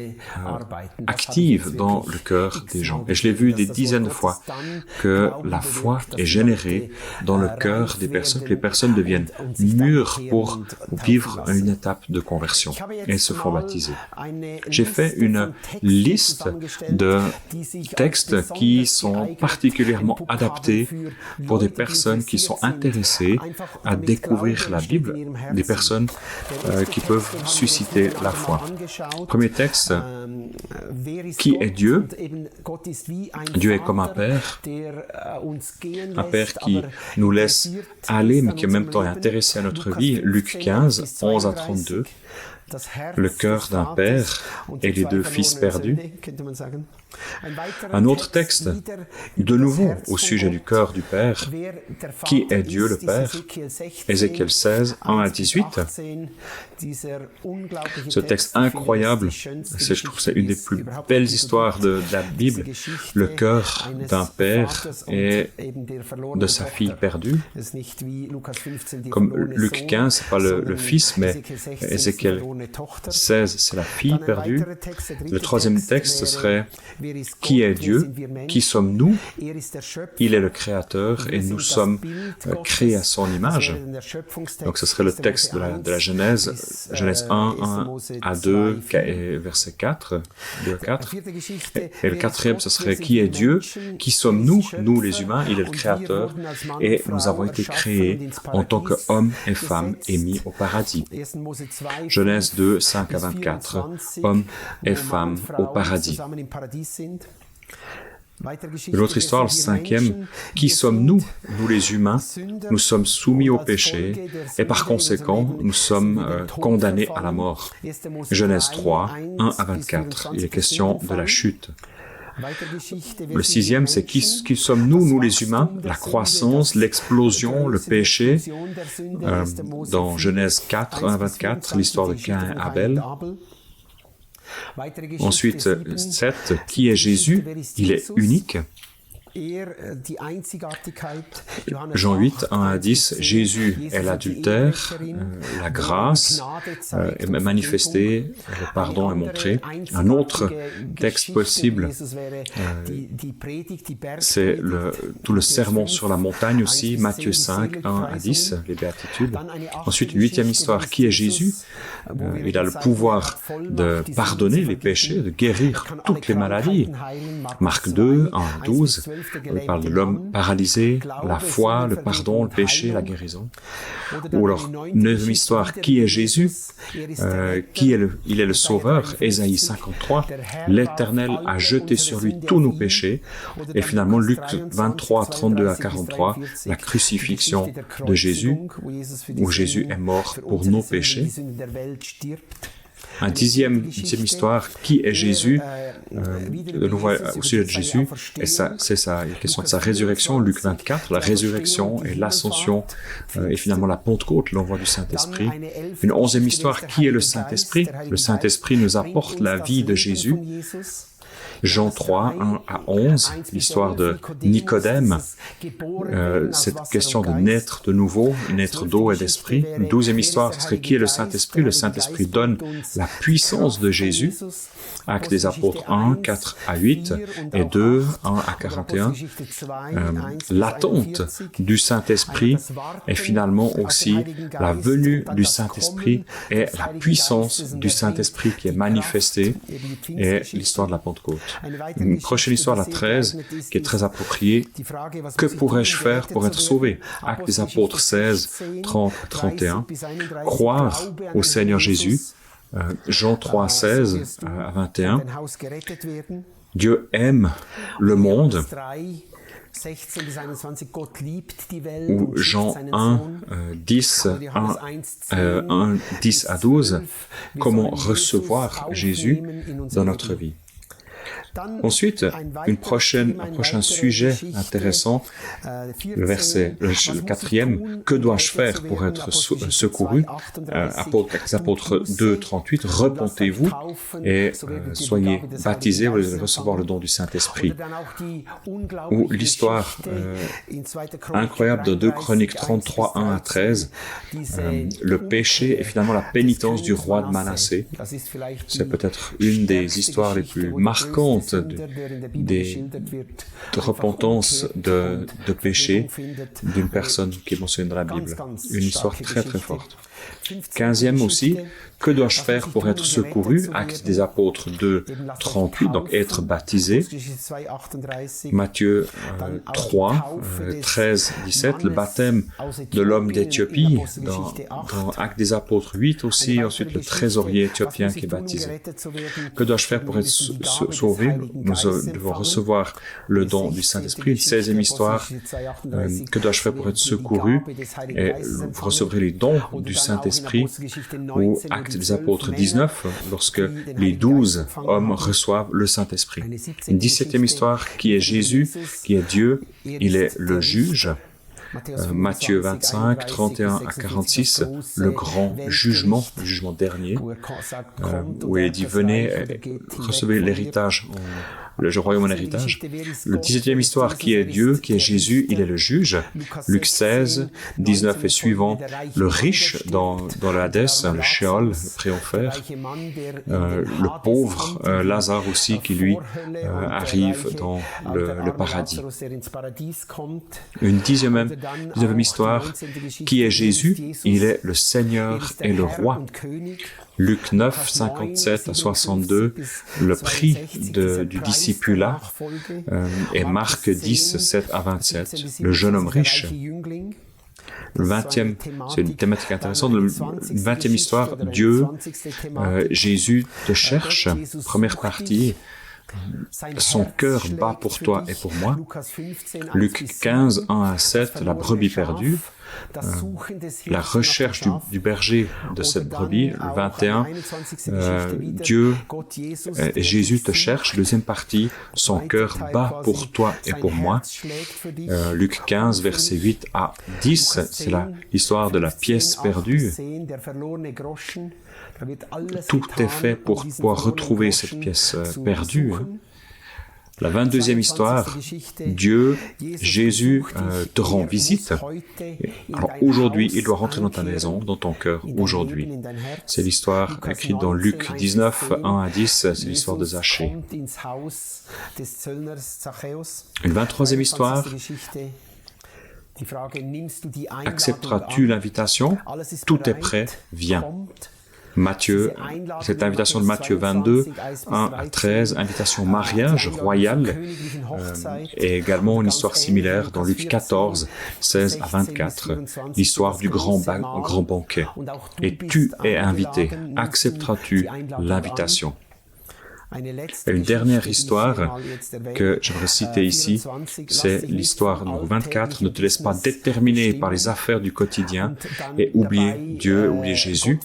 active dans le cœur des gens. Et je l'ai vu des dizaines de fois, que la foi est générée dans le cœur des personnes, que les personnes deviennent mûres pour vivre une étape de conversion et se font baptiser. J'ai fait une liste de textes qui sont particulièrement adaptés pour des personnes qui sont intéressées à découvrir la Bible, des personnes qui peuvent susciter la foi. Premier texte, qui est Dieu? Dieu est comme un père qui nous laisse aller, mais qui en même temps est intéressé à notre vie. Luc 15, 11 à 32. Le cœur d'un père et les 2 fils perdus. Un autre texte, de nouveau au sujet du cœur du Père. Qui est Dieu le Père? Ézéchiel 16, 1 à 18. Ce texte incroyable, je trouve que c'est une des plus belles histoires de la Bible, le cœur d'un père et de sa fille perdue. Comme Luc 15, c'est pas le fils, mais Ézéchiel 16, c'est la fille perdue. Le troisième texte, ce serait qui est Dieu? Qui sommes-nous? Il est le Créateur et nous sommes créés à son image. Donc ce serait le texte de la Genèse, Genèse 1, 1 à 2, et verset 4, 2 à 4. Et le quatrième, ce serait qui est Dieu? Qui sommes-nous? Nous les humains, il est le Créateur et nous avons été créés en tant qu'hommes et femmes et mis au paradis. Genèse 2, 5 à 24, hommes et femmes au paradis. Une autre histoire, le cinquième, qui sommes-nous, nous les humains? Nous sommes soumis au péché et par conséquent, nous sommes condamnés à la mort. Genèse 3, 1 à 24, il est question de la chute. Le sixième, c'est qui sommes-nous, nous les humains? La croissance, l'explosion, le péché. Dans Genèse 4, 1 à 24, l'histoire de Caïn et Abel. Ensuite, 7, qui est Jésus? Il est unique. Jean 8, 1 à 10, Jésus est l'adultère, la grâce est manifestée, le pardon est montré. Un autre texte possible, c'est tout le sermon sur la montagne aussi, Matthieu 5, 1 à 10, les béatitudes. Ensuite, une huitième histoire, qui est Jésus? Il a le pouvoir de pardonner les péchés, de guérir toutes les maladies. Marc 2, 1 à 12, on parle de l'homme paralysé, la foi, le pardon, le péché, la guérison. Ou alors, neuvième histoire, qui est Jésus? Il est le Sauveur, Ésaïe 53. L'Éternel a jeté sur lui tous nos péchés. Et finalement, Luc 23, 32 à 43, la crucifixion de Jésus, où Jésus est mort pour nos péchés. Une dixième histoire, qui est Jésus? De nouveau au sujet de Jésus, et c'est la question de sa résurrection, Luc 24, la résurrection et l'ascension, et finalement la Pentecôte, l'envoi du Saint-Esprit. Une onzième histoire, qui est le Saint-Esprit? Le Saint-Esprit nous apporte la vie de Jésus. Jean 3, 1 à 11, l'histoire de Nicodème, cette question de naître de nouveau, naître d'eau et d'esprit. Une douzième histoire, ce serait qui est le Saint-Esprit? Le Saint-Esprit donne la puissance de Jésus. Actes des Apôtres 1, 4 à 8 et 2, 1 à 41. L'attente du Saint-Esprit est finalement aussi la venue du Saint-Esprit et la puissance du Saint-Esprit qui est manifestée et l'histoire de la Pentecôte. Une prochaine histoire, la 13, qui est très appropriée. Que pourrais-je faire pour être sauvé? Actes des Apôtres 16, 30 à 31. Croire au Seigneur Jésus. Jean 3, 16 à 21. Dieu aime le monde. Ou Jean 1, 10, 10 à 12. Comment recevoir Jésus dans notre vie? Ensuite, un prochain sujet intéressant, le quatrième, que dois-je faire pour être secouru? Apôtres 2, 38, repentez-vous et soyez baptisés, vous allez recevoir le don du Saint-Esprit. Ou l'histoire incroyable de 2 Chroniques 33, 1 à 13, le péché et finalement la pénitence du roi de Manassé. C'est peut-être une des histoires les plus marquantes de repentance de péché d'une personne qui est mentionnée dans la Bible. Une histoire très très forte. 15e aussi, que dois-je faire pour être secouru? Actes des Apôtres 2, 38, donc être baptisé. Matthieu 3, 13, 17, le baptême de l'homme d'Éthiopie. Dans Actes des Apôtres 8 aussi, ensuite le trésorier éthiopien qui est baptisé. Que dois-je faire pour être sauvé? savez, nous devons recevoir le don du Saint-Esprit. Une 16e histoire, que dois-je faire pour être secouru? Et vous recevrez les dons du Saint-Esprit, ou Actes des Apôtres 19, lorsque les 12 hommes reçoivent le Saint-Esprit. Une 17e histoire qui est Jésus, qui est Dieu, il est le juge. Matthieu 25, 31 à 46, le grand jugement, le jugement dernier, où il est dit, venez, recevez l'héritage, le royaume en héritage. Le 17e histoire, qui est Dieu, qui est Jésus, il est le juge. Luc 16, 19 et suivant, le riche dans le Hadès, le Sheol, le préenfer. Le pauvre, Lazare aussi, qui lui arrive dans le paradis. Une 19e histoire, qui est Jésus, il est le Seigneur et le Roi. Luc 9, 57 à 62, le prix du discipulat, et Marc 10, 7 à 27, le jeune homme riche. Le 20e, c'est une thématique intéressante, le 20e histoire, Dieu, Jésus te cherche, première partie, son cœur bat pour toi et pour moi. Luc 15, 1 à 7, la brebis perdue. La recherche du berger de cette brebis. Le 21, Dieu et Jésus te cherche. Deuxième partie, son cœur bat pour toi et pour moi. Luc 15, versets 8 à 10, c'est l'histoire de la pièce perdue. Tout est fait pour pouvoir retrouver cette pièce perdue. La 22e histoire, Dieu, Jésus te rend visite. Alors aujourd'hui, il doit rentrer dans ta maison, dans ton cœur, aujourd'hui. C'est l'histoire écrite dans Luc 19, 1 à 10, c'est l'histoire de Zachée. Une 23e histoire, accepteras-tu l'invitation? Tout est prêt, viens. Matthieu, cette invitation de Matthieu 22, 1 à 13, invitation mariage royal, et également une histoire similaire dans Luc 14, 16 à 24, l'histoire du grand banquet. Et tu es invité, accepteras-tu l'invitation? Et une dernière histoire que j'aimerais citer ici, c'est l'histoire numéro 24. Ne te laisse pas déterminer par les affaires du quotidien et oublier Dieu, oublier Jésus.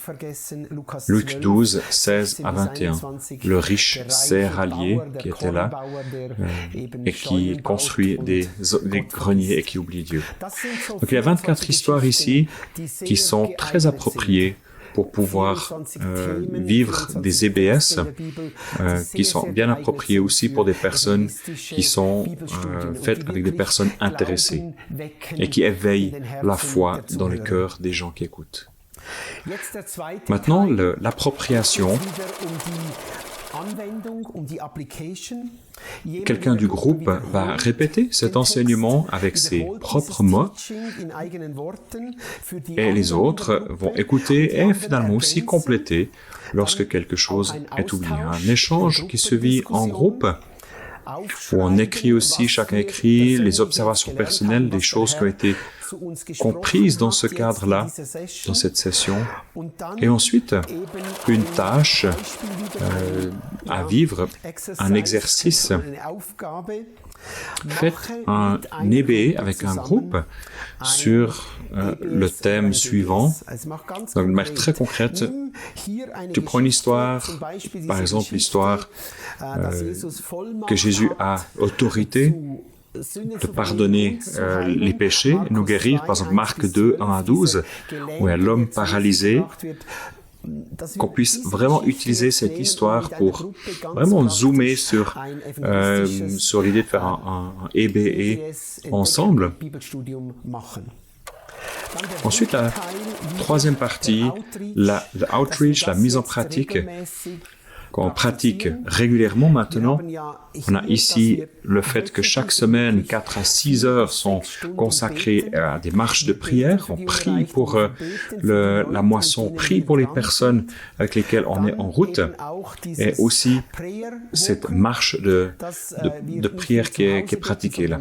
Luc 12, 16 à 21. Le riche céréalier qui était là et qui construit des greniers et qui oublie Dieu. Donc il y a 24 histoires ici qui sont très appropriées pour pouvoir vivre des EBS qui sont bien appropriés aussi pour des personnes qui sont faites avec des personnes intéressées et qui éveillent la foi dans les cœurs des gens qui écoutent. Maintenant, l'appropriation. Quelqu'un du groupe va répéter cet enseignement avec ses propres mots et les autres vont écouter et finalement aussi compléter lorsque quelque chose est oublié. Un échange qui se vit en groupe où on écrit aussi, chacun écrit les observations personnelles, des choses qui ont été comprises dans ce cadre-là, dans cette session. Et ensuite, une tâche à vivre, un exercice. Faites un EBE avec un groupe sur le thème suivant. Donc, de manière très concrète, tu prends une histoire, par exemple l'histoire que Jésus a autorité de pardonner les péchés, nous guérir, par exemple Marc 2, 1 à 12, où il y a l'homme paralysé, qu'on puisse vraiment utiliser cette histoire pour vraiment zoomer sur l'idée de faire un EBE ensemble. Ensuite, la troisième partie, l'outreach, la mise en pratique. Quand on pratique régulièrement maintenant, on a ici le fait que chaque semaine, 4 à 6 heures sont consacrées à des marches de prière. On prie pour la moisson, on prie pour les personnes avec lesquelles on est en route. Et aussi cette marche de prière qui est pratiquée là.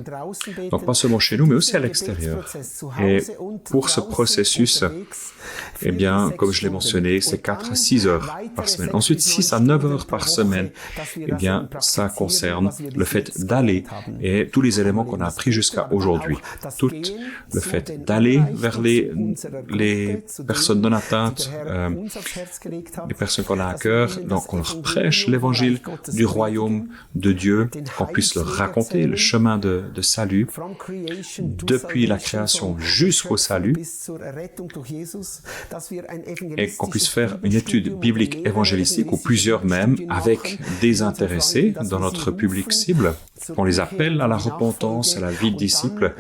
Donc pas seulement chez nous, mais aussi à l'extérieur. Et pour ce processus, eh bien, comme je l'ai mentionné, c'est 4 à 6 heures par semaine. Ensuite, 6 à 9 heures par semaine, eh bien, ça concerne le fait d'aller et tous les éléments qu'on a appris jusqu'à aujourd'hui. Tout le fait d'aller vers les personnes non atteintes, les personnes qu'on a à cœur, donc qu'on leur prêche l'évangile du royaume de Dieu, qu'on puisse leur raconter le chemin de salut, depuis la création jusqu'au salut, et qu'on puisse faire une étude biblique évangélistique, ou plusieurs même, avec des intéressés dans notre public cible. On les appelle à la repentance, à la vie de disciple,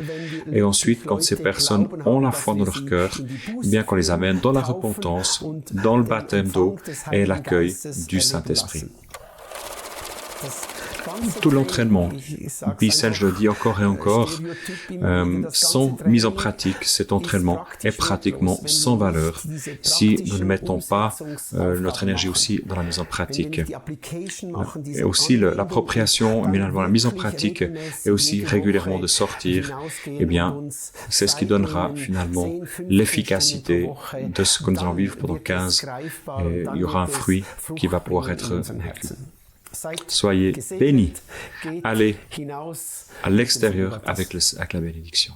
et ensuite, quand ces personnes ont la foi dans leur cœur, eh bien qu'on les amène dans la repentance, dans le baptême d'eau et l'accueil du Saint-Esprit. Tout l'entraînement, Be-Sent, je le dis encore et encore, sans mise en pratique, cet entraînement est pratiquement sans valeur si nous ne mettons pas notre énergie aussi dans la mise en pratique. Et aussi l'appropriation, mais la mise en pratique, et aussi régulièrement de sortir, eh bien, c'est ce qui donnera finalement l'efficacité de ce que nous allons vivre pendant 15, et il y aura un fruit qui va pouvoir être vécu. Soyez bénis. Allez à l'extérieur avec la bénédiction.